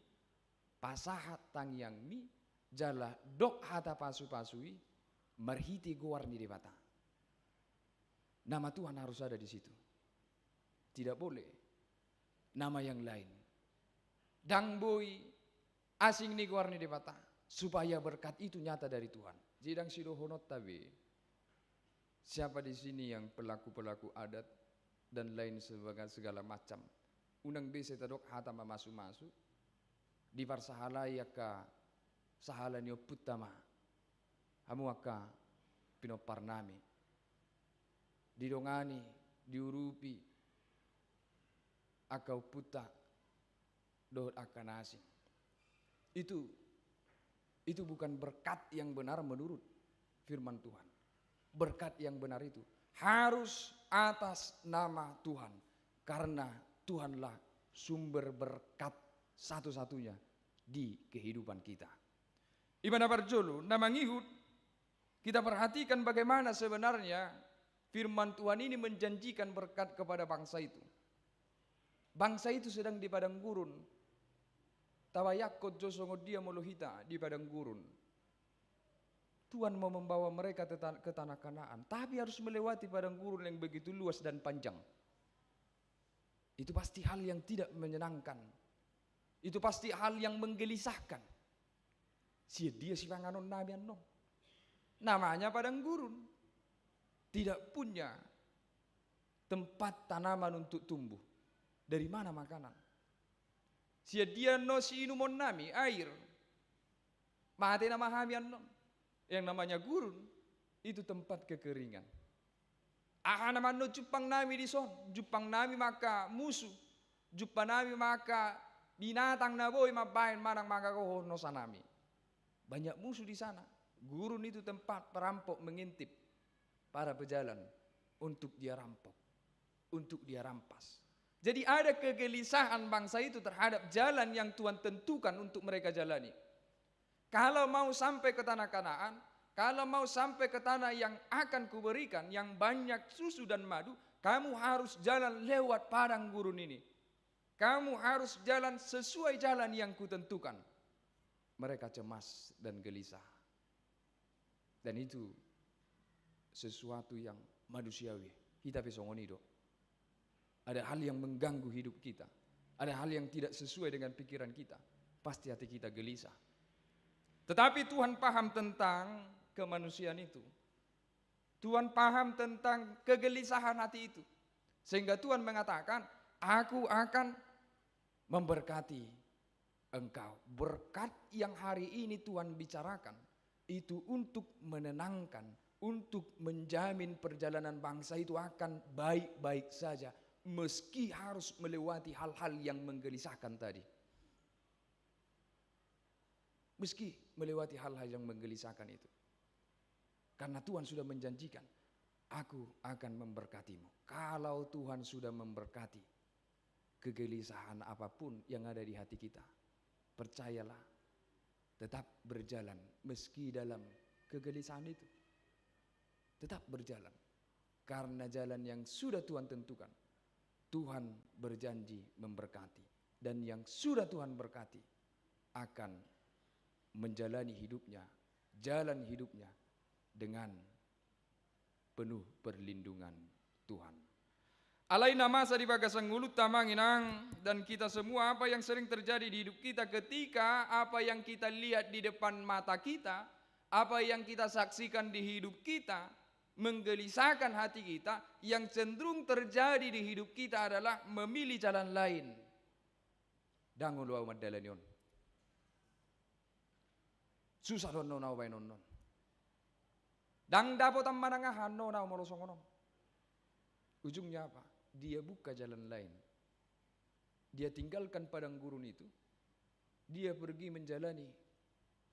pasahat tangyang mi, jala dok hata pasu-pasui, marhiti guar ni debata. Nama Tuhan harus ada di situ. Tidak boleh nama yang lain. Dangboy asing ni guar ni debata, supaya berkat itu nyata dari Tuhan. Jidang sidohonot tabe. Siapa di sini yang pelaku-pelaku adat dan lain sebagainya segala macam. Unang bese tadok hata mamasu-masu. di parsahalaya ka sahala ni oputama hamu aka pinoparnami didongani diurupi aka uputa dohot aka nasi. Itu bukan berkat yang benar menurut firman Tuhan. Berkat yang benar itu harus atas nama Tuhan, karena Tuhanlah sumber berkat satu-satunya di kehidupan kita. Ibana Parjolo, nama ngihut, kita perhatikan bagaimana sebenarnya firman Tuhan ini menjanjikan berkat kepada bangsa itu. Bangsa itu sedang di padang gurun. Tawayakot josongo dia molohita di padang gurun. Tuhan mau membawa mereka ke tanah Kanaan, tapi harus melewati padang gurun yang begitu luas dan panjang. Itu pasti hal yang tidak menyenangkan. Itu pasti hal yang menggelisahkan. Dia si panganon nabi no. Namanya padang gurun. Tidak punya tempat tanaman untuk tumbuh. Dari mana makanan? Dia no si inumon nami air. Mate nama hamian no. Yang namanya gurun itu tempat kekeringan. Naman no jupang nami di son, jupang nami maka musuh, jupang nami maka binatang na boy mabain marang maka koho no sanami. Banyak musuh di sana. Gurun itu tempat perampok mengintip para pejalan untuk dia rampok, untuk dia rampas. Jadi ada kegelisahan bangsa itu terhadap jalan yang Tuhan tentukan untuk mereka jalani. Kalau mau sampai ke tanah Kanaan, kalau mau sampai ke tanah yang akan kuberikan, yang banyak susu dan madu, kamu harus jalan lewat padang gurun ini. Kamu harus jalan sesuai jalan yang kutentukan. Mereka cemas dan gelisah. Dan itu sesuatu yang manusiawi. Kita pesongonido. Ada hal yang mengganggu hidup kita. Ada hal yang tidak sesuai dengan pikiran kita. Pasti hati kita gelisah. Tetapi Tuhan paham tentang kemanusiaan itu. Tuhan paham tentang kegelisahan hati itu. Sehingga Tuhan mengatakan, aku akan memberkati engkau. Berkat yang hari ini Tuhan bicarakan, itu untuk menenangkan, untuk menjamin perjalanan bangsa itu akan baik-baik saja. Meski harus melewati hal-hal yang menggelisahkan tadi. Meski melewati hal-hal yang menggelisahkan itu. Karena Tuhan sudah menjanjikan, aku akan memberkatimu. Kalau Tuhan sudah memberkati, kegelisahan apapun yang ada di hati kita, percayalah, tetap berjalan meski dalam kegelisahan itu. Tetap berjalan. Karena jalan yang sudah Tuhan tentukan, Tuhan berjanji memberkati. Dan yang sudah Tuhan berkati akan menjalani hidupnya, jalan hidupnya dengan penuh perlindungan Tuhan. Alaina masa di bagasang ngulut tamanginang, dan kita semua apa yang sering terjadi di hidup kita ketika apa yang kita lihat di depan mata kita, apa yang kita saksikan di hidup kita menggelisahkan hati kita, yang cenderung terjadi di hidup kita adalah memilih jalan lain. Dangun luau madalanion. Susah don nona ubay non. Dang dapat ang manangahan nona umorosong non. Ujungnya apa? Dia buka jalan lain. Dia tinggalkan padang gurun itu. Dia pergi menjalani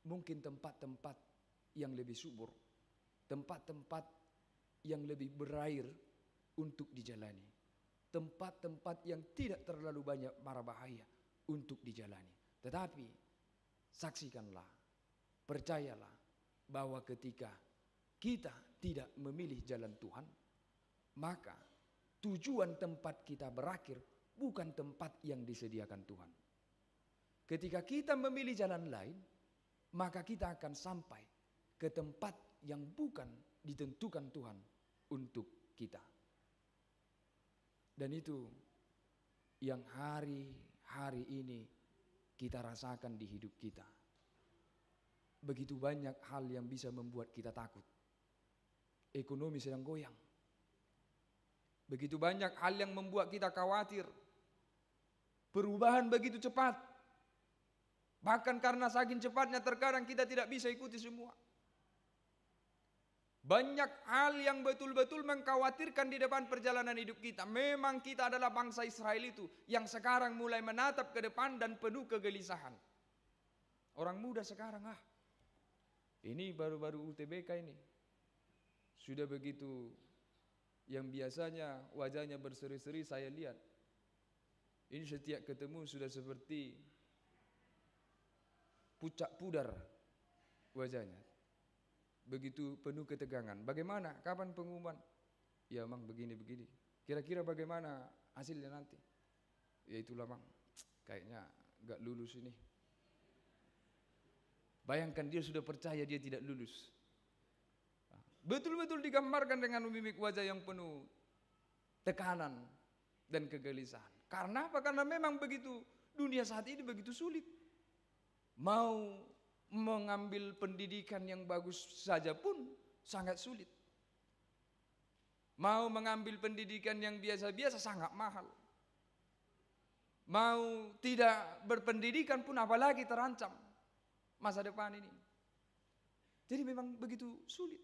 mungkin tempat-tempat yang lebih subur, tempat-tempat yang lebih berair untuk dijalani, tempat-tempat yang tidak terlalu banyak mara bahaya untuk dijalani. Tetapi saksikanlah, percayalah bahwa ketika kita tidak memilih jalan Tuhan, maka tujuan tempat kita berakhir bukan tempat yang disediakan Tuhan. Ketika kita memilih jalan lain, maka kita akan sampai ke tempat yang bukan ditentukan Tuhan untuk kita. Dan itu yang hari-hari ini kita rasakan di hidup kita. Begitu banyak hal yang bisa membuat kita takut. Ekonomi sedang goyang. Begitu banyak hal yang membuat kita khawatir. Perubahan begitu cepat. Bahkan karena saking cepatnya terkadang kita tidak bisa ikuti semua. Banyak hal yang betul-betul mengkhawatirkan di depan perjalanan hidup kita. Memang kita adalah bangsa Israel itu yang sekarang mulai menatap ke depan dan penuh kegelisahan. Orang muda sekarang ini baru-baru UTBK ini. Sudah begitu yang biasanya wajahnya berseri-seri saya lihat. Ini setiap ketemu sudah seperti pucak pudar wajahnya. Begitu penuh ketegangan. Bagaimana? Kapan pengumuman? Ya Mang begini-begini. Kira-kira bagaimana hasilnya nanti? Ya itulah Mang, kayaknya gak lulus ini. Bayangkan dia sudah percaya dia tidak lulus. Betul-betul digambarkan dengan mimik wajah yang penuh tekanan dan kegelisahan. Karena apa? Karena memang begitu dunia saat ini begitu sulit. Mau mengambil pendidikan yang bagus saja pun sangat sulit. Mau mengambil pendidikan yang biasa-biasa sangat mahal. Mau tidak berpendidikan pun apalagi terancam masa depan ini. Jadi memang begitu sulit.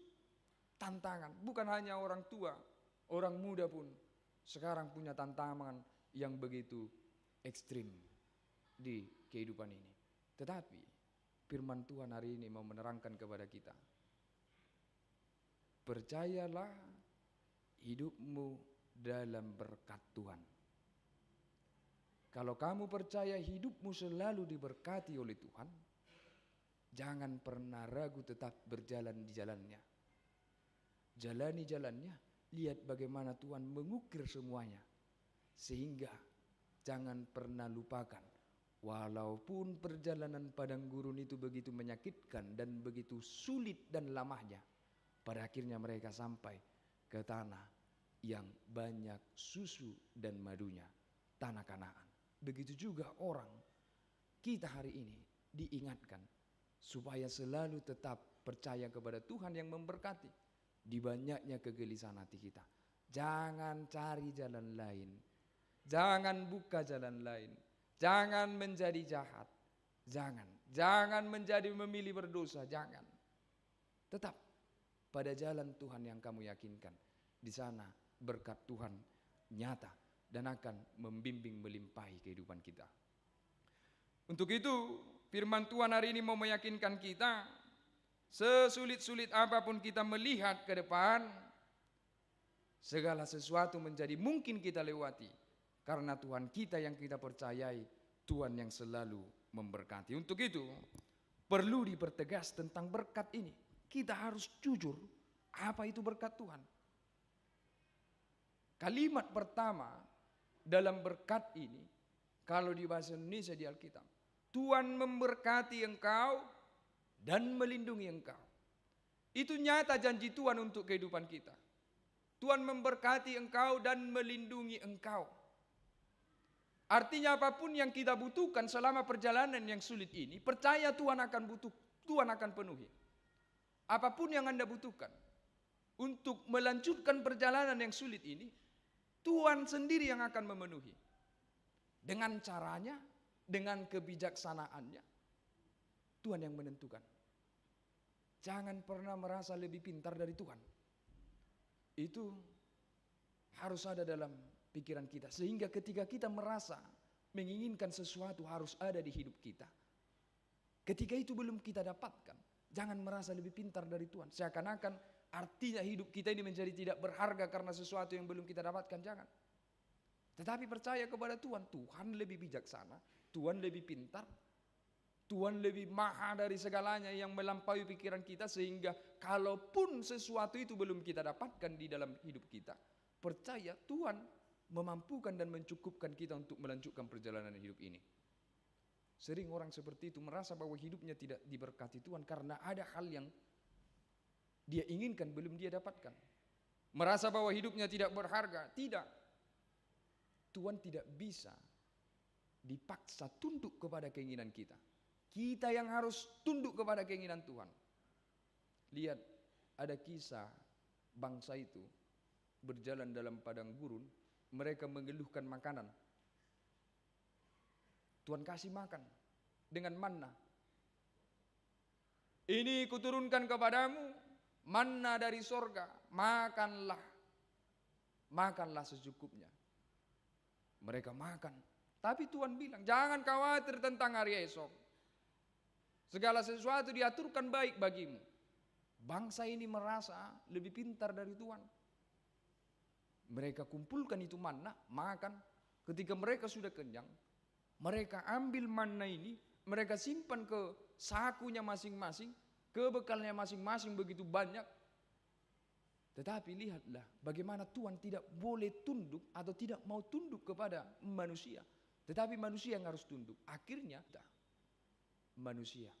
Tantangan, bukan hanya orang tua, orang muda pun sekarang punya tantangan yang begitu ekstrim di kehidupan ini. Tetapi firman Tuhan hari ini mau menerangkan kepada kita, percayalah hidupmu dalam berkat Tuhan. Kalau kamu percaya hidupmu selalu diberkati oleh Tuhan, jangan pernah ragu, tetap berjalan di jalannya. Jalani jalannya, lihat bagaimana Tuhan mengukir semuanya. Sehingga jangan pernah lupakan, walaupun perjalanan padang gurun itu begitu menyakitkan dan begitu sulit dan lamanya, pada akhirnya mereka sampai ke tanah yang banyak susu dan madunya, tanah Kanaan. Begitu juga orang kita hari ini diingatkan supaya selalu tetap percaya kepada Tuhan yang memberkati. Di banyaknya kegelisahan hati kita, jangan cari jalan lain, jangan buka jalan lain, jangan menjadi jahat, jangan menjadi memilih berdosa, jangan. Tetap pada jalan Tuhan yang kamu yakinkan. Di sana berkat Tuhan nyata dan akan membimbing melimpahi kehidupan kita. Untuk itu firman Tuhan hari ini mau meyakinkan kita, sesulit-sulit apapun kita melihat ke depan, segala sesuatu menjadi mungkin kita lewati. Karena Tuhan kita yang kita percayai, Tuhan yang selalu memberkati. Untuk itu perlu dipertegas tentang berkat ini. Kita harus jujur, apa itu berkat Tuhan. Kalimat pertama dalam berkat ini, kalau di bahasa Indonesia di Alkitab, Tuhan memberkati engkau dan melindungi engkau. Itu nyata janji Tuhan untuk kehidupan kita. Tuhan memberkati engkau dan melindungi engkau. Artinya apapun yang kita butuhkan selama perjalanan yang sulit ini, percaya Tuhan akan penuhi. Apapun yang Anda butuhkan untuk melanjutkan perjalanan yang sulit ini, Tuhan sendiri yang akan memenuhi. Dengan caranya, dengan kebijaksanaannya, Tuhan yang menentukan. Jangan pernah merasa lebih pintar dari Tuhan. Itu harus ada dalam pikiran kita. Sehingga ketika kita merasa menginginkan sesuatu harus ada di hidup kita, ketika itu belum kita dapatkan, jangan merasa lebih pintar dari Tuhan. Seakan-akan artinya hidup kita ini menjadi tidak berharga karena sesuatu yang belum kita dapatkan. Jangan. Tetapi percaya kepada Tuhan. Tuhan lebih bijaksana, Tuhan lebih pintar, Tuhan lebih maha dari segalanya yang melampaui pikiran kita, sehingga kalaupun sesuatu itu belum kita dapatkan di dalam hidup kita, percaya Tuhan memampukan dan mencukupkan kita untuk melanjutkan perjalanan hidup ini. Sering orang seperti itu merasa bahwa hidupnya tidak diberkati Tuhan karena ada hal yang dia inginkan belum dia dapatkan. Merasa bahwa hidupnya tidak berharga. Tidak. Tuhan tidak bisa dipaksa tunduk kepada keinginan kita. Kita yang harus tunduk kepada keinginan Tuhan. Lihat, ada kisah bangsa itu berjalan dalam padang gurun, mereka mengeluhkan makanan. Tuhan kasih makan, dengan manna. Ini kuturunkan kepadamu manna dari sorga, makanlah. Makanlah secukupnya. Mereka makan. Tapi Tuhan bilang, jangan khawatir tentang hari esok. Segala sesuatu diaturkan baik bagimu. Bangsa ini merasa lebih pintar dari Tuhan. Mereka kumpulkan itu manna, makan. Ketika mereka sudah kenyang, mereka ambil manna ini, mereka simpan ke sakunya masing-masing, ke bekalnya masing-masing begitu banyak. Tetapi lihatlah bagaimana Tuhan tidak boleh tunduk atau tidak mau tunduk kepada manusia. Tetapi manusia yang harus tunduk. Akhirnya manusia,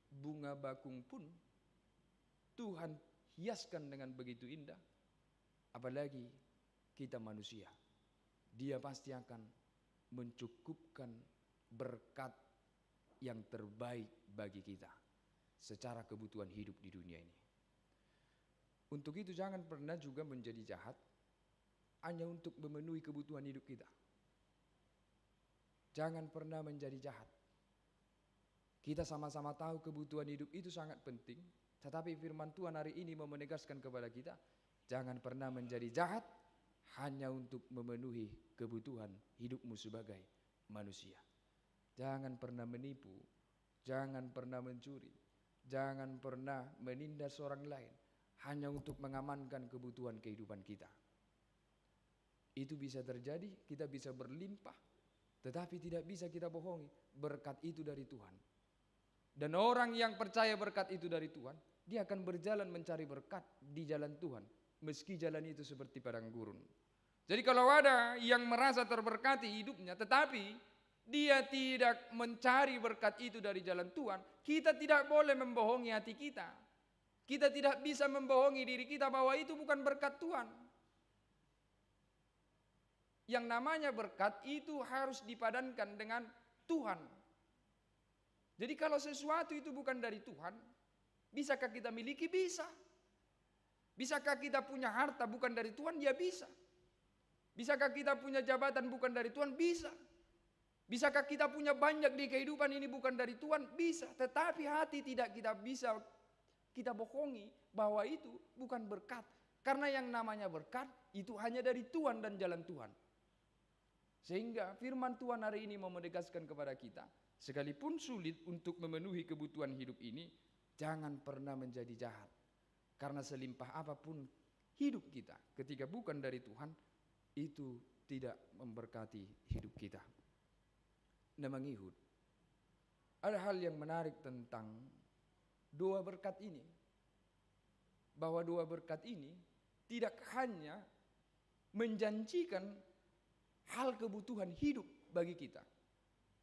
bunga bakung pun Tuhan hiaskan dengan begitu indah. Apalagi kita manusia. Dia pasti akan mencukupkan berkat yang terbaik bagi kita secara kebutuhan hidup di dunia ini. Untuk itu jangan pernah juga menjadi jahat hanya untuk memenuhi kebutuhan hidup kita. Jangan pernah menjadi jahat. Kita sama-sama tahu kebutuhan hidup itu sangat penting, tetapi firman Tuhan hari ini mau menegaskan kepada kita, jangan pernah menjadi jahat hanya untuk memenuhi kebutuhan hidupmu sebagai manusia. Jangan pernah menipu, jangan pernah mencuri, jangan pernah menindas orang lain hanya untuk mengamankan kebutuhan kehidupan kita. Itu bisa terjadi, kita bisa berlimpah, tetapi tidak bisa kita bohongi, berkat itu dari Tuhan. Dan orang yang percaya berkat itu dari Tuhan, dia akan berjalan mencari berkat di jalan Tuhan, meski jalan itu seperti padang gurun. Jadi kalau ada yang merasa terberkati hidupnya, tetapi dia tidak mencari berkat itu dari jalan Tuhan, kita tidak boleh membohongi hati kita. Kita tidak bisa membohongi diri kita bahwa itu bukan berkat Tuhan. Yang namanya berkat itu harus dipadankan dengan Tuhan. Jadi kalau sesuatu itu bukan dari Tuhan, bisakah kita miliki? Bisa. Bisakah kita punya harta bukan dari Tuhan? Ya bisa. Bisakah kita punya jabatan bukan dari Tuhan? Bisa. Bisakah kita punya banyak di kehidupan ini bukan dari Tuhan? Bisa. Tetapi hati tidak kita bisa kita bohongi bahwa itu bukan berkat. Karena yang namanya berkat itu hanya dari Tuhan dan jalan Tuhan. Sehingga firman Tuhan hari ini mau menegaskan kepada kita, sekalipun sulit untuk memenuhi kebutuhan hidup ini, jangan pernah menjadi jahat. Karena selimpah apapun hidup kita ketika bukan dari Tuhan, itu tidak memberkati hidup kita. Nah, mengihut, ada hal yang menarik tentang doa berkat ini. Bahwa doa berkat ini tidak hanya menjanjikan hal kebutuhan hidup bagi kita.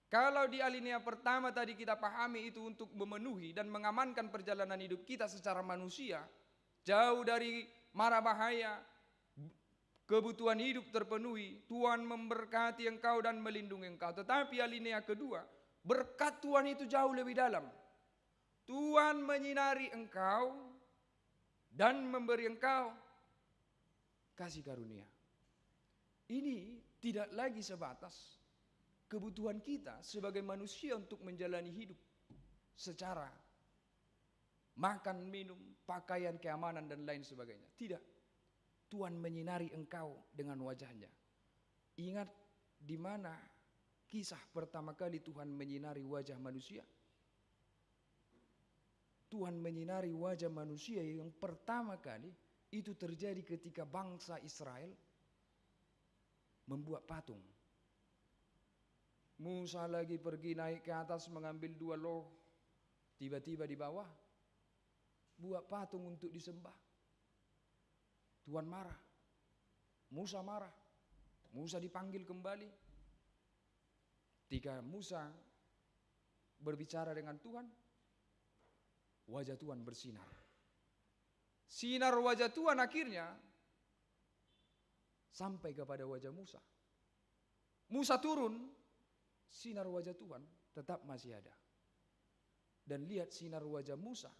Kalau di alinea pertama tadi kita pahami itu untuk memenuhi dan mengamankan perjalanan hidup kita secara manusia, jauh dari mara bahaya, kebutuhan hidup terpenuhi, Tuhan memberkati engkau dan melindungi engkau. Tetapi alinea kedua, berkat Tuhan itu jauh lebih dalam. Tuhan menyinari engkau dan memberi engkau kasih karunia. Ini tidak lagi sebatas kebutuhan kita sebagai manusia untuk menjalani hidup secara makan, minum, pakaian, keamanan dan lain sebagainya. Tidak. Tuhan menyinari engkau dengan wajahnya. Ingat di mana kisah pertama kali Tuhan menyinari wajah manusia? Tuhan menyinari wajah manusia yang pertama kali itu terjadi ketika bangsa Israel membuat patung. Musa lagi pergi naik ke atas mengambil 2 loh. Tiba-tiba di bawah buat patung untuk disembah. Tuhan marah. Musa marah. Musa dipanggil kembali. Ketika Musa berbicara dengan Tuhan, wajah Tuhan bersinar. Sinar wajah Tuhan akhirnya sampai kepada wajah Musa. Musa turun, sinar wajah Tuhan tetap masih ada. Dan lihat sinar wajah Musa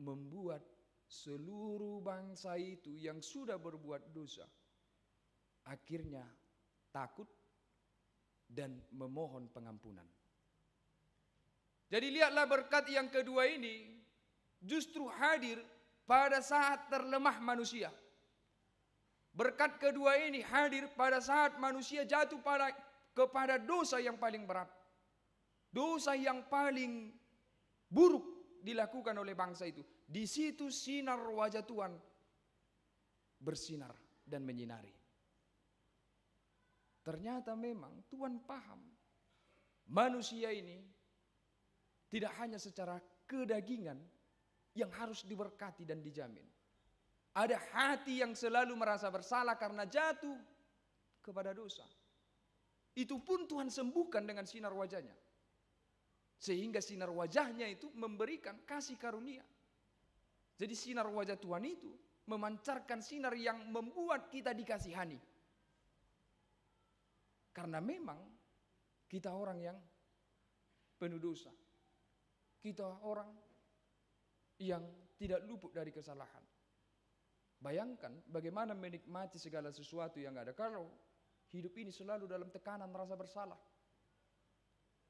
membuat seluruh bangsa itu yang sudah berbuat dosa akhirnya takut dan memohon pengampunan. Jadi lihatlah berkat yang kedua ini justru hadir pada saat terlemah manusia. Berkat kedua ini hadir pada saat manusia jatuh kepada dosa yang paling berat. Dosa yang paling buruk dilakukan oleh bangsa itu. Di situ sinar wajah Tuhan bersinar dan menyinari. Ternyata memang Tuhan paham manusia ini tidak hanya secara kedagingan yang harus diberkati dan dijamin. Ada hati yang selalu merasa bersalah karena jatuh kepada dosa. Itu pun Tuhan sembuhkan dengan sinar wajahnya. Sehingga sinar wajahnya itu memberikan kasih karunia. Jadi sinar wajah Tuhan itu memancarkan sinar yang membuat kita dikasihani. Karena memang kita orang yang penuh dosa. Kita orang yang tidak luput dari kesalahan. Bayangkan bagaimana menikmati segala sesuatu yang ada kalau hidup ini selalu dalam tekanan rasa bersalah.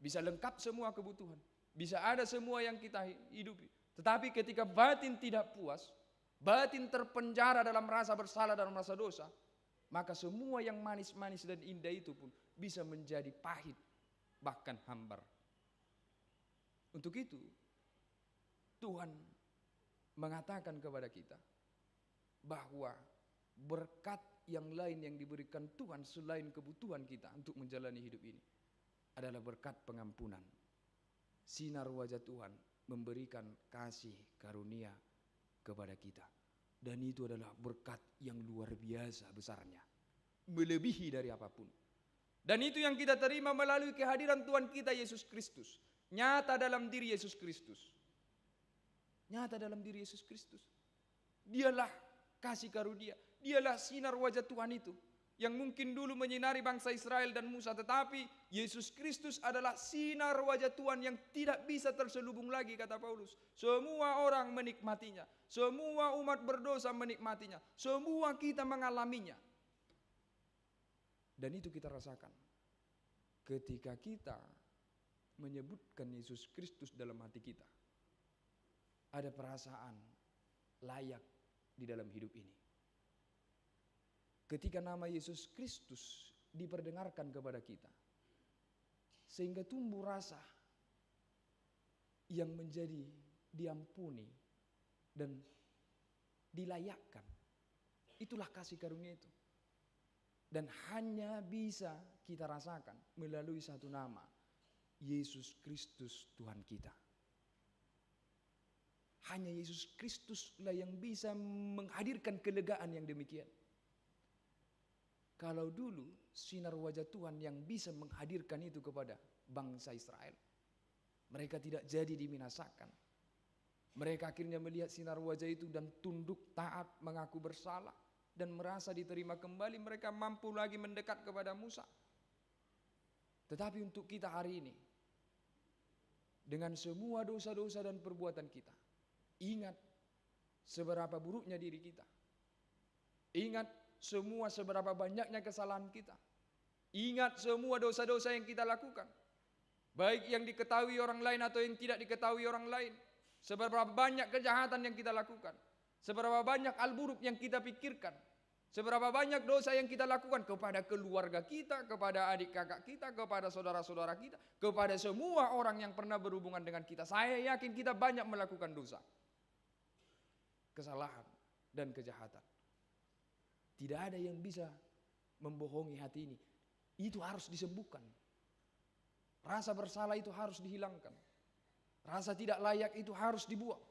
Bisa lengkap semua kebutuhan, bisa ada semua yang kita hidupi. Tetapi ketika batin tidak puas, batin terpenjara dalam rasa bersalah, dalam rasa dosa, maka semua yang manis-manis dan indah itu pun bisa menjadi pahit, bahkan hambar. Untuk itu, Tuhan mengatakan kepada kita bahwa berkat yang lain yang diberikan Tuhan selain kebutuhan kita untuk menjalani hidup ini adalah berkat pengampunan. Sinar wajah Tuhan memberikan kasih karunia kepada kita. Dan itu adalah berkat yang luar biasa besarnya. Melebihi dari apapun. Dan itu yang kita terima melalui kehadiran Tuhan kita Yesus Kristus. Nyata dalam diri Yesus Kristus. Nyata dalam diri Yesus Kristus. Dialah kasih karunia. Dialah sinar wajah Tuhan itu. Yang mungkin dulu menyinari bangsa Israel dan Musa. Tetapi Yesus Kristus adalah sinar wajah Tuhan yang tidak bisa terselubung lagi, kata Paulus. Semua orang menikmatinya. Semua umat berdosa menikmatinya. Semua kita mengalaminya. Dan itu kita rasakan. Ketika kita menyebutkan Yesus Kristus dalam hati kita. Ada perasaan layak di dalam hidup ini. Ketika nama Yesus Kristus diperdengarkan kepada kita, sehingga tumbuh rasa yang menjadi diampuni dan dilayakkan. Itulah kasih karunia itu. Dan hanya bisa kita rasakan melalui satu nama, Yesus Kristus Tuhan kita. Hanya Yesus Kristuslah yang bisa menghadirkan kelegaan yang demikian. Kalau dulu sinar wajah Tuhan yang bisa menghadirkan itu kepada bangsa Israel, mereka tidak jadi dibinasakan. Mereka akhirnya melihat sinar wajah itu dan tunduk taat, mengaku bersalah dan merasa diterima kembali. Mereka mampu lagi mendekat kepada Musa. Tetapi untuk kita hari ini, dengan semua dosa-dosa dan perbuatan kita, ingat seberapa buruknya diri kita. Ingat seberapa banyaknya kesalahan kita. Ingat semua dosa-dosa yang kita lakukan. Baik yang diketahui orang lain atau yang tidak diketahui orang lain. Seberapa banyak kejahatan yang kita lakukan. Seberapa banyak hal buruk yang kita pikirkan. Seberapa banyak dosa yang kita lakukan kepada keluarga kita, kepada adik kakak kita, kepada saudara-saudara kita, kepada semua orang yang pernah berhubungan dengan kita. Saya yakin kita banyak melakukan dosa, kesalahan dan kejahatan. Tidak ada yang bisa membohongi hati ini. Itu harus disembuhkan. Rasa bersalah itu harus dihilangkan. Rasa tidak layak itu harus dibuang.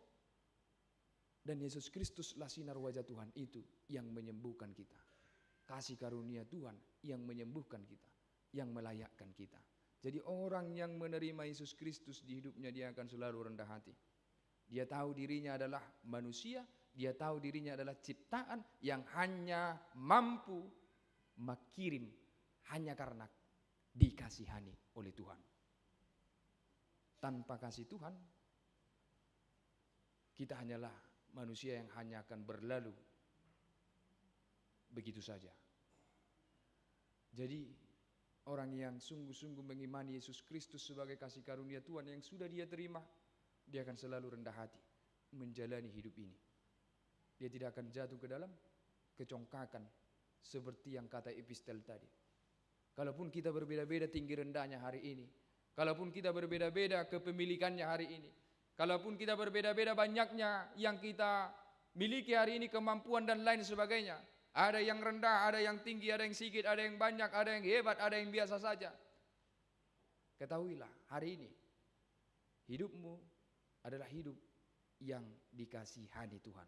Dan Yesus Kristuslah sinar wajah Tuhan itu yang menyembuhkan kita. Kasih karunia Tuhan yang menyembuhkan kita, yang melayakkan kita. Jadi orang yang menerima Yesus Kristus di hidupnya, dia akan selalu rendah hati. Dia tahu dirinya adalah manusia. Dia tahu dirinya adalah ciptaan yang hanya mampu mengirim hanya karena dikasihani oleh Tuhan. Tanpa kasih Tuhan, kita hanyalah manusia yang hanya akan berlalu begitu saja. Jadi Orang yang sungguh-sungguh mengimani Yesus Kristus sebagai kasih karunia Tuhan yang sudah dia terima, dia akan selalu rendah hati menjalani hidup ini. Dia tidak akan jatuh ke dalam kecongkakan seperti yang kata epistel tadi. Kalaupun kita berbeda-beda tinggi rendahnya hari ini, kalaupun kita berbeda-beda kepemilikannya hari ini, kalaupun kita berbeda-beda banyaknya yang kita miliki hari ini, kemampuan dan lain sebagainya, ada yang rendah, ada yang tinggi, ada yang sedikit, ada yang banyak, ada yang hebat, ada yang biasa saja. Ketahuilah hari ini hidupmu adalah hidup yang dikasihani Tuhan.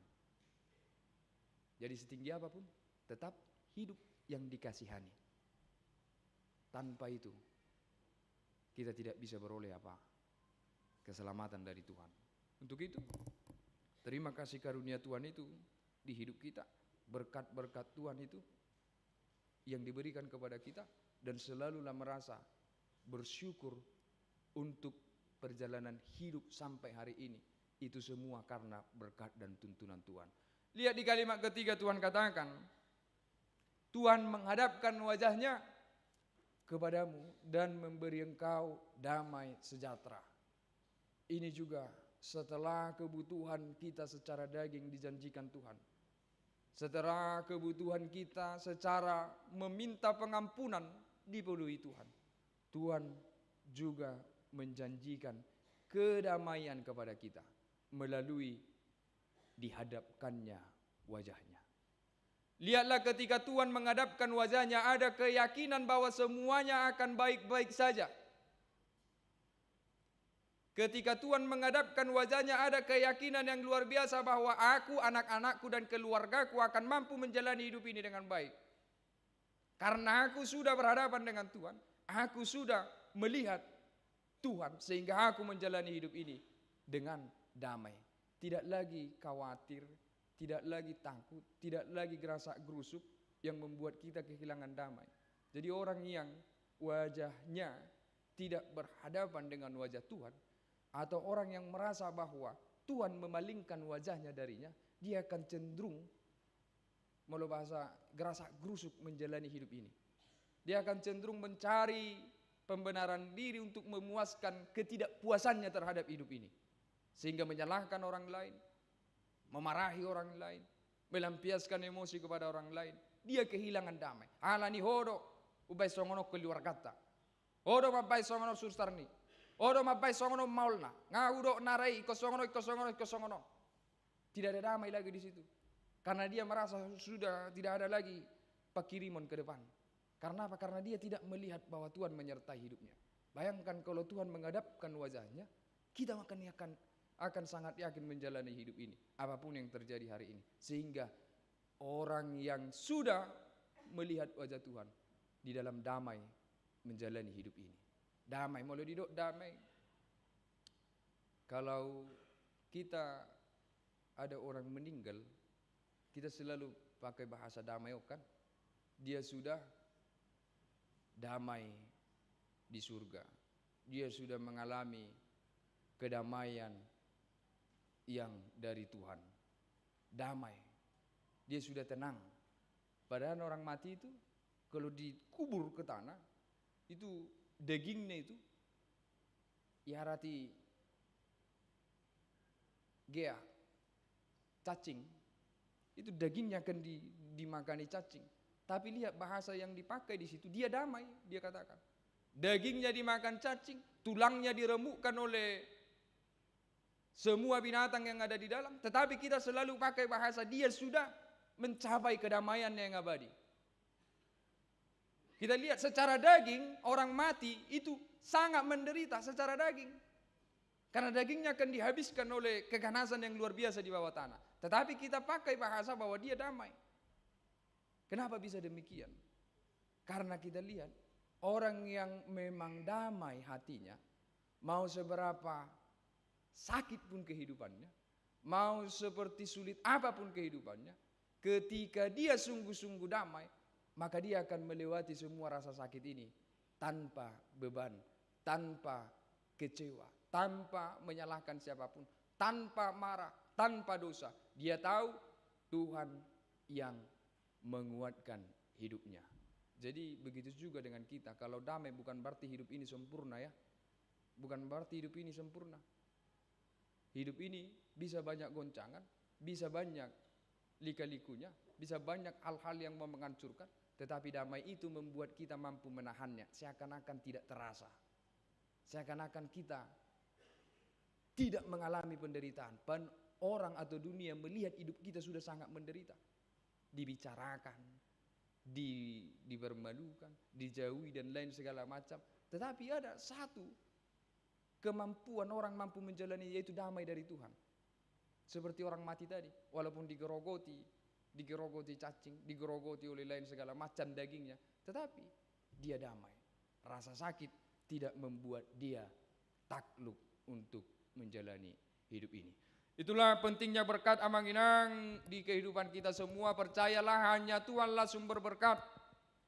Jadi setinggi apapun tetap hidup yang dikasihani. Tanpa itu kita tidak bisa beroleh apa? Keselamatan dari Tuhan. Untuk itu terima kasih karunia Tuhan itu di hidup kita. Berkat-berkat Tuhan itu yang diberikan kepada kita, dan selalulah merasa bersyukur untuk perjalanan hidup sampai hari ini. Itu semua karena berkat dan tuntunan Tuhan. Lihat di kalimat ketiga Tuhan katakan, Tuhan menghadapkan wajahnya kepadamu dan memberi engkau damai sejahtera. Ini juga setelah kebutuhan kita secara daging dijanjikan Tuhan. Setelah kebutuhan kita secara meminta pengampunan dipenuhi Tuhan. Tuhan juga menjanjikan kedamaian kepada kita melalui dihadapkannya wajahnya. Lihatlah ketika Tuhan menghadapkan wajahnya, ada keyakinan bahwa semuanya akan baik-baik saja. Ketika Tuhan menghadapkan wajahnya, ada keyakinan yang luar biasa bahwa aku, anak-anakku dan keluargaku akan mampu menjalani hidup ini dengan baik. Karena aku sudah berhadapan dengan Tuhan, aku sudah melihat Tuhan, sehingga aku menjalani hidup ini dengan damai. Tidak lagi khawatir, tidak lagi takut, tidak lagi gerasak gerusuk yang membuat kita kehilangan damai. Jadi orang yang wajahnya tidak berhadapan dengan wajah Tuhan, atau orang yang merasa bahwa Tuhan memalingkan wajahnya darinya, dia akan cenderung, kalau bahasa gerasak gerusuk, menjalani hidup ini. Dia akan cenderung mencari pembenaran diri untuk memuaskan ketidakpuasannya terhadap hidup ini. Sehingga menyalahkan orang lain, memarahi orang lain, melampiaskan emosi kepada orang lain. Dia kehilangan damai. Alani hodo, ubai songono keluar kata. Hodo mabai songono sustarni. Odo mabai songono maulna, ngaudo narai kosongono. Tidak ada damai lagi di situ, karena dia merasa sudah tidak ada lagi pakiriman ke depan. Karena apa? Karena dia tidak melihat bahwa Tuhan menyertai hidupnya. Bayangkan kalau Tuhan menghadapkan wajahnya, kita akan sangat yakin menjalani hidup ini, apapun yang terjadi hari ini. Sehingga orang yang sudah melihat wajah Tuhan di dalam damai menjalani hidup ini. Damai, mulai duduk damai. Kalau kita ada orang meninggal, kita selalu pakai bahasa damai, kan? Dia sudah damai di surga. Dia sudah mengalami kedamaian yang dari Tuhan. Damai. Dia sudah tenang. Padahal orang mati itu kalau dikubur ke tanah, itu dagingnya itu iharati gea, cacing. Itu dagingnya akan dimakani cacing. Tapi lihat bahasa yang dipakai di situ, dia damai, dia katakan. Dagingnya dimakan cacing, tulangnya diremukkan oleh semua binatang yang ada di dalam. Tetapi kita selalu pakai bahasa dia sudah mencapai kedamaian yang abadi. Kita lihat secara daging, orang mati itu sangat menderita secara daging. Karena dagingnya akan dihabiskan oleh keganasan yang luar biasa di bawah tanah. Tetapi kita pakai bahasa bahwa dia damai. Kenapa bisa demikian? Karena kita lihat orang yang memang damai hatinya, mau seberapa sakit pun kehidupannya, mau seperti sulit apapun kehidupannya, ketika dia sungguh-sungguh damai, maka dia akan melewati semua rasa sakit ini tanpa beban, tanpa kecewa, tanpa menyalahkan siapapun, tanpa marah, tanpa dosa. Dia tahu Tuhan yang menguatkan hidupnya. Jadi begitu juga dengan kita. Kalau damai bukan berarti hidup ini sempurna ya. Bukan berarti hidup ini sempurna. Hidup ini bisa banyak goncangan, bisa banyak lika-likunya, bisa banyak hal-hal yang mau menghancurkan. Tetapi damai itu membuat kita mampu menahannya. Seakan-akan tidak terasa. Seakan-akan kita tidak mengalami penderitaan. Orang atau dunia melihat hidup kita sudah sangat menderita. Dibicarakan, dipermalukan, dijauhi dan lain segala macam. Tetapi ada satu kemampuan orang mampu menjalani, yaitu damai dari Tuhan. Seperti orang mati tadi, walaupun digerogoti cacing, digerogoti oleh lain segala macam dagingnya, tetapi dia damai. Rasa sakit tidak membuat dia takluk untuk menjalani hidup ini. Itulah pentingnya berkat Amanginang di kehidupan kita semua. Percayalah, hanya Tuhanlah sumber berkat.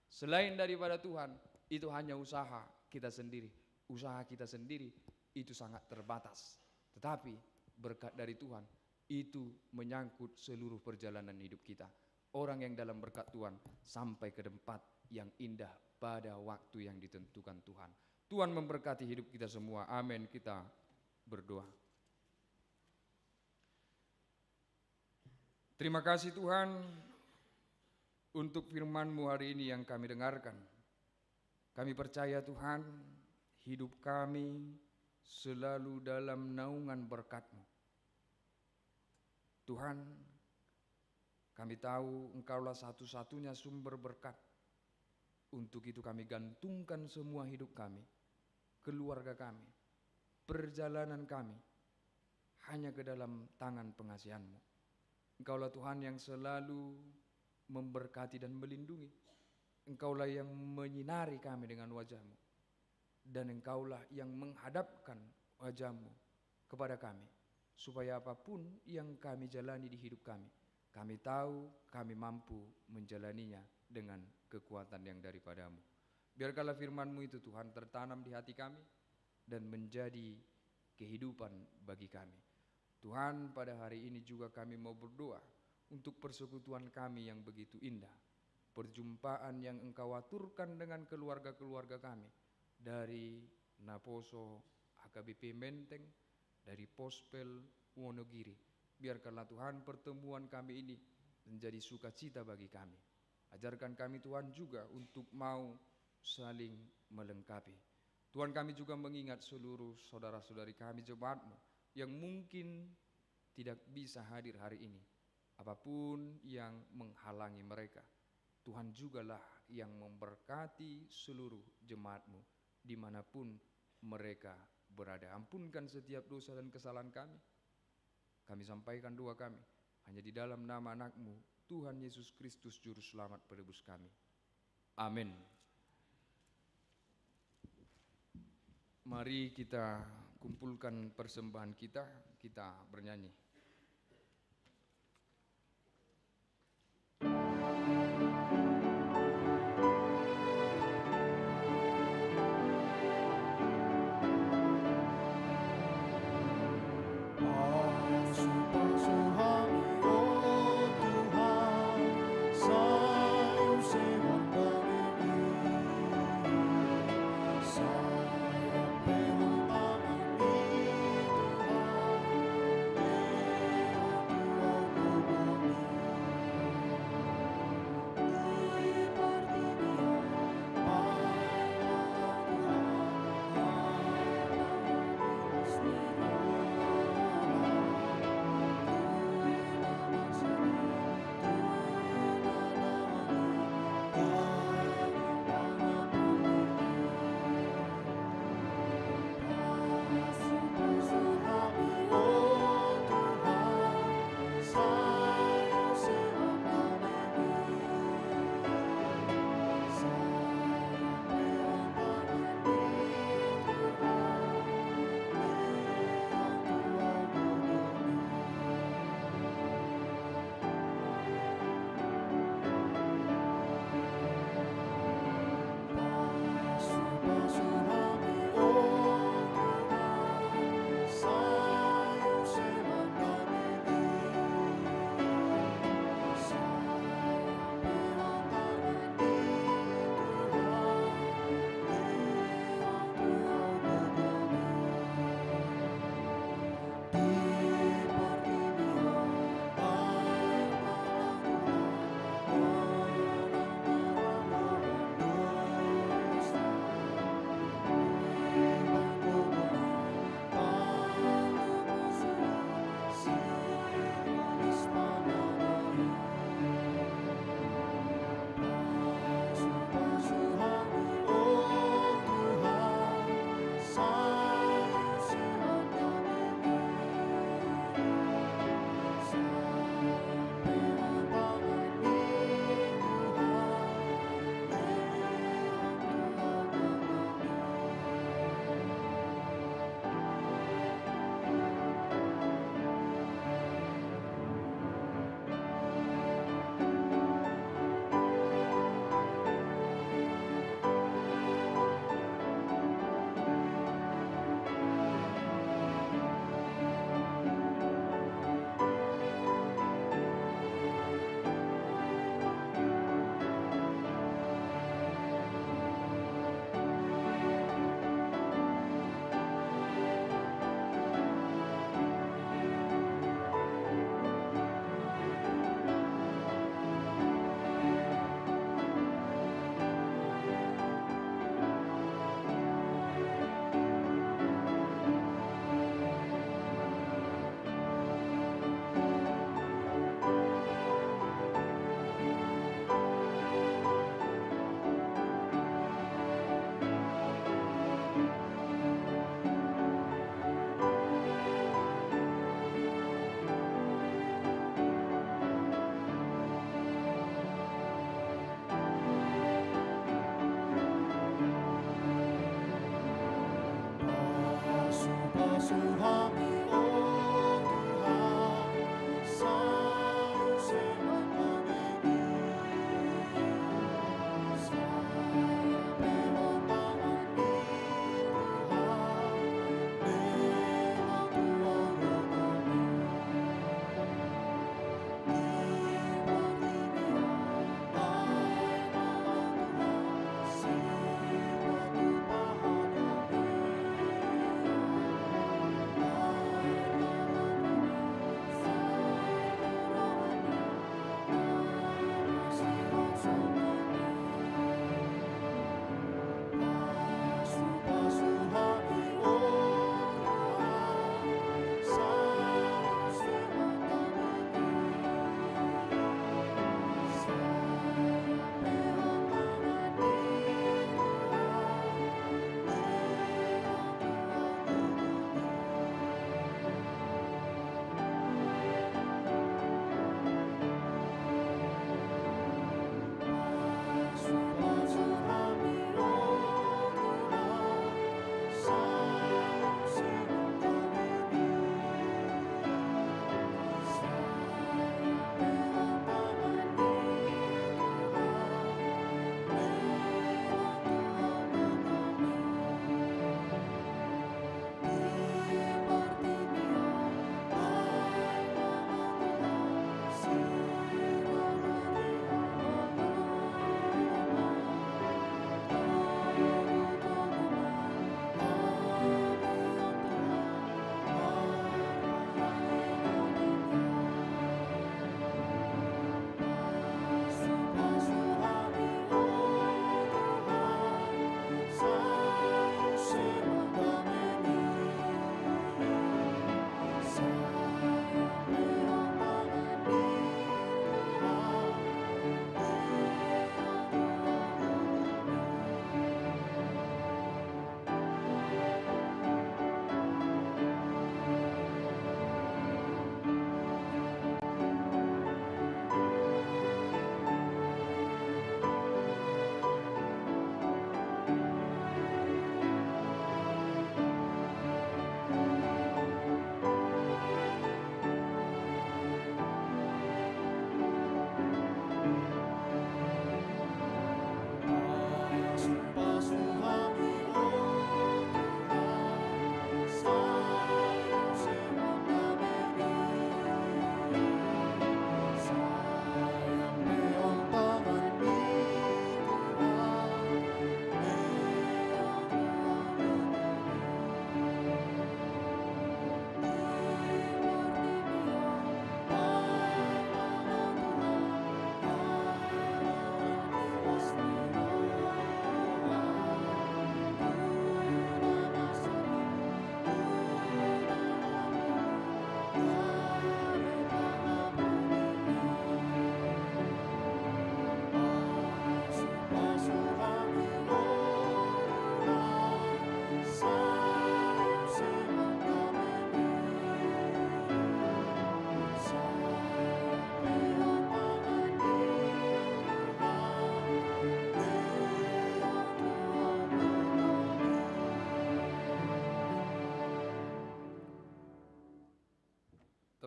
Selain daripada Tuhan, itu hanya usaha kita sendiri. Usaha kita sendiri itu sangat terbatas. Tetapi berkat dari Tuhan itu menyangkut seluruh perjalanan hidup kita. Orang yang dalam berkat Tuhan sampai ke tempat yang indah pada waktu yang ditentukan Tuhan. Tuhan memberkati hidup kita semua. Amin. Kita berdoa. Terima kasih Tuhan untuk firman-Mu hari ini yang kami dengarkan. Kami percaya Tuhan, hidup kami selalu dalam naungan berkat-Mu. Tuhan, kami tahu Engkaulah satu-satunya sumber berkat. Untuk itu kami gantungkan semua hidup kami, keluarga kami, perjalanan kami hanya ke dalam tangan pengasihan-Mu. Engkaulah Tuhan yang selalu memberkati dan melindungi. Engkaulah yang menyinari kami dengan wajah-Mu. Dan Engkaulah yang menghadapkan wajah-Mu kepada kami. Supaya apapun yang kami jalani di hidup kami, kami tahu kami mampu menjalaninya dengan kekuatan yang daripada-Mu. Biarkanlah firman-Mu itu Tuhan tertanam di hati kami dan menjadi kehidupan bagi kami. Tuhan, pada hari ini juga kami mau berdoa untuk persekutuan kami yang begitu indah. Perjumpaan yang Engkau aturkan dengan keluarga-keluarga kami. Dari Naposo, HKBP Menteng, dari Pospel, Wonogiri. Biarkanlah Tuhan pertemuan kami ini menjadi sukacita bagi kami. Ajarkan kami Tuhan juga untuk mau saling melengkapi. Tuhan, kami juga mengingat seluruh saudara-saudari kami jemaat-Mu yang mungkin tidak bisa hadir hari ini. Apapun yang menghalangi mereka, Tuhan jugalah yang memberkati seluruh jemaat-Mu dimanapun mereka berada. Ampunkan setiap dosa dan kesalahan kami. Kami sampaikan doa kami hanya di dalam nama anak-Mu, Tuhan Yesus Kristus Juru Selamat penebus kami. Amin. Mari kita kumpulkan persembahan kita bernyanyi. Sayap pelong tangan di Tuhan.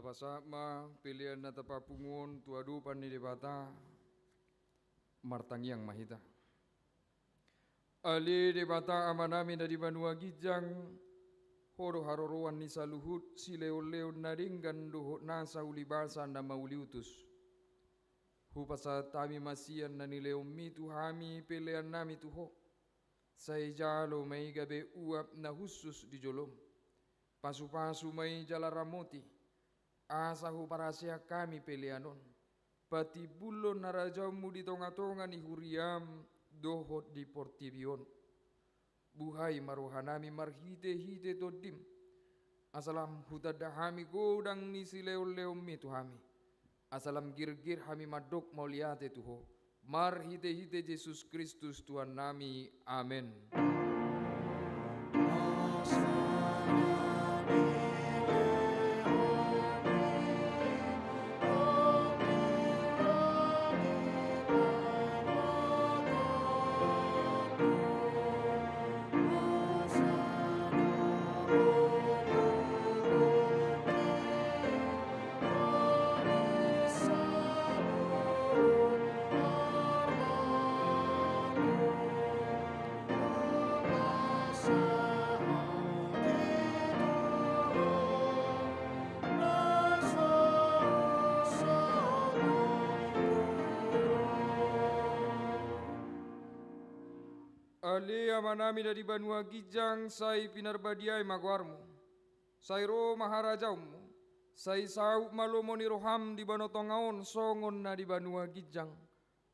Pasama pilihan na tapapungon tuadupan ni debata martangiang mahita. Ali debata amanami na di Banua Gijang horo haroroan ni saluhut si leo-leo na ringgan doho nasa ulibasa na mauliutus. Hupasa tami masian na ni leo mitu hami pilihan nami tuho. Say jalo may gabi uap na husus di jolom. Pasu-pasu may jalaramoti. Asa huparasya kami pilihanon. Pati bulon na rajamu di tonga-tonga ni huriam dohot di portibion. Buhay marohanami marhite-hite todim. Asalam hutadahami godang ni sileo-leo mitu hami. Asalam gir-gir hami madok mauliate tuho. Marhite-hite Yesus Kristus Tuhan nami. Amin. Ali amanami dari Banua Gijang say pinarbadiay magwarmo. Say ro maharajaumu. Say sau malomoni roham di banotongaon songon na di Banua Gijang.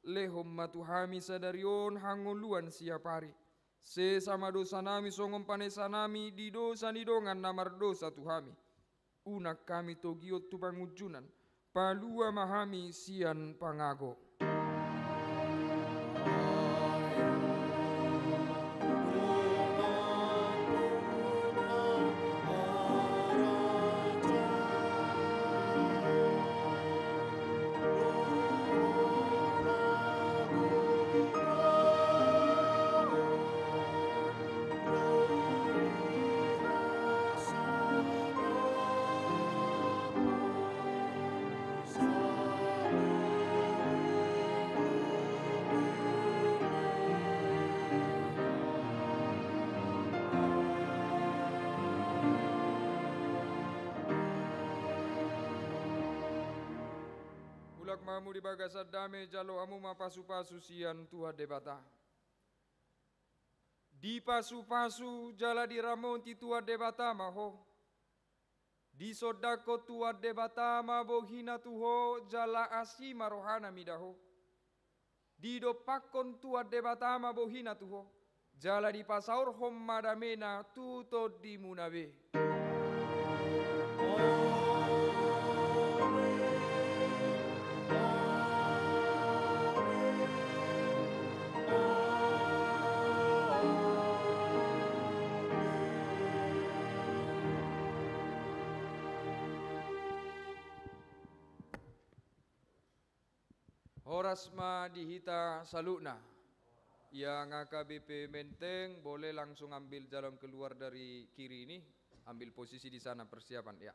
Lehom matuhami sadarion hanguluan siapari. Se sama dosa nami songon panesa nami di dosa nidongan namar dosa tuhami. Unak kami togiot tu pangujunan. Palua mahami sian pangago. Mamu di bagasad dame jalo amu mapasu-pasu sian tua debata. Di pasu-pasu jala di ramonti tua debata maho. Di sodako tua debata ma bohina tuho jala asi marohana midaho. Di dopakon tua debata ma bohina tuho jala di pasaur hom madamena tuto di munabe. Horas ma dihita saluna. Yang AKBP Menteng boleh langsung ambil jalan keluar dari kiri ini. Ambil posisi di sana persiapan ya.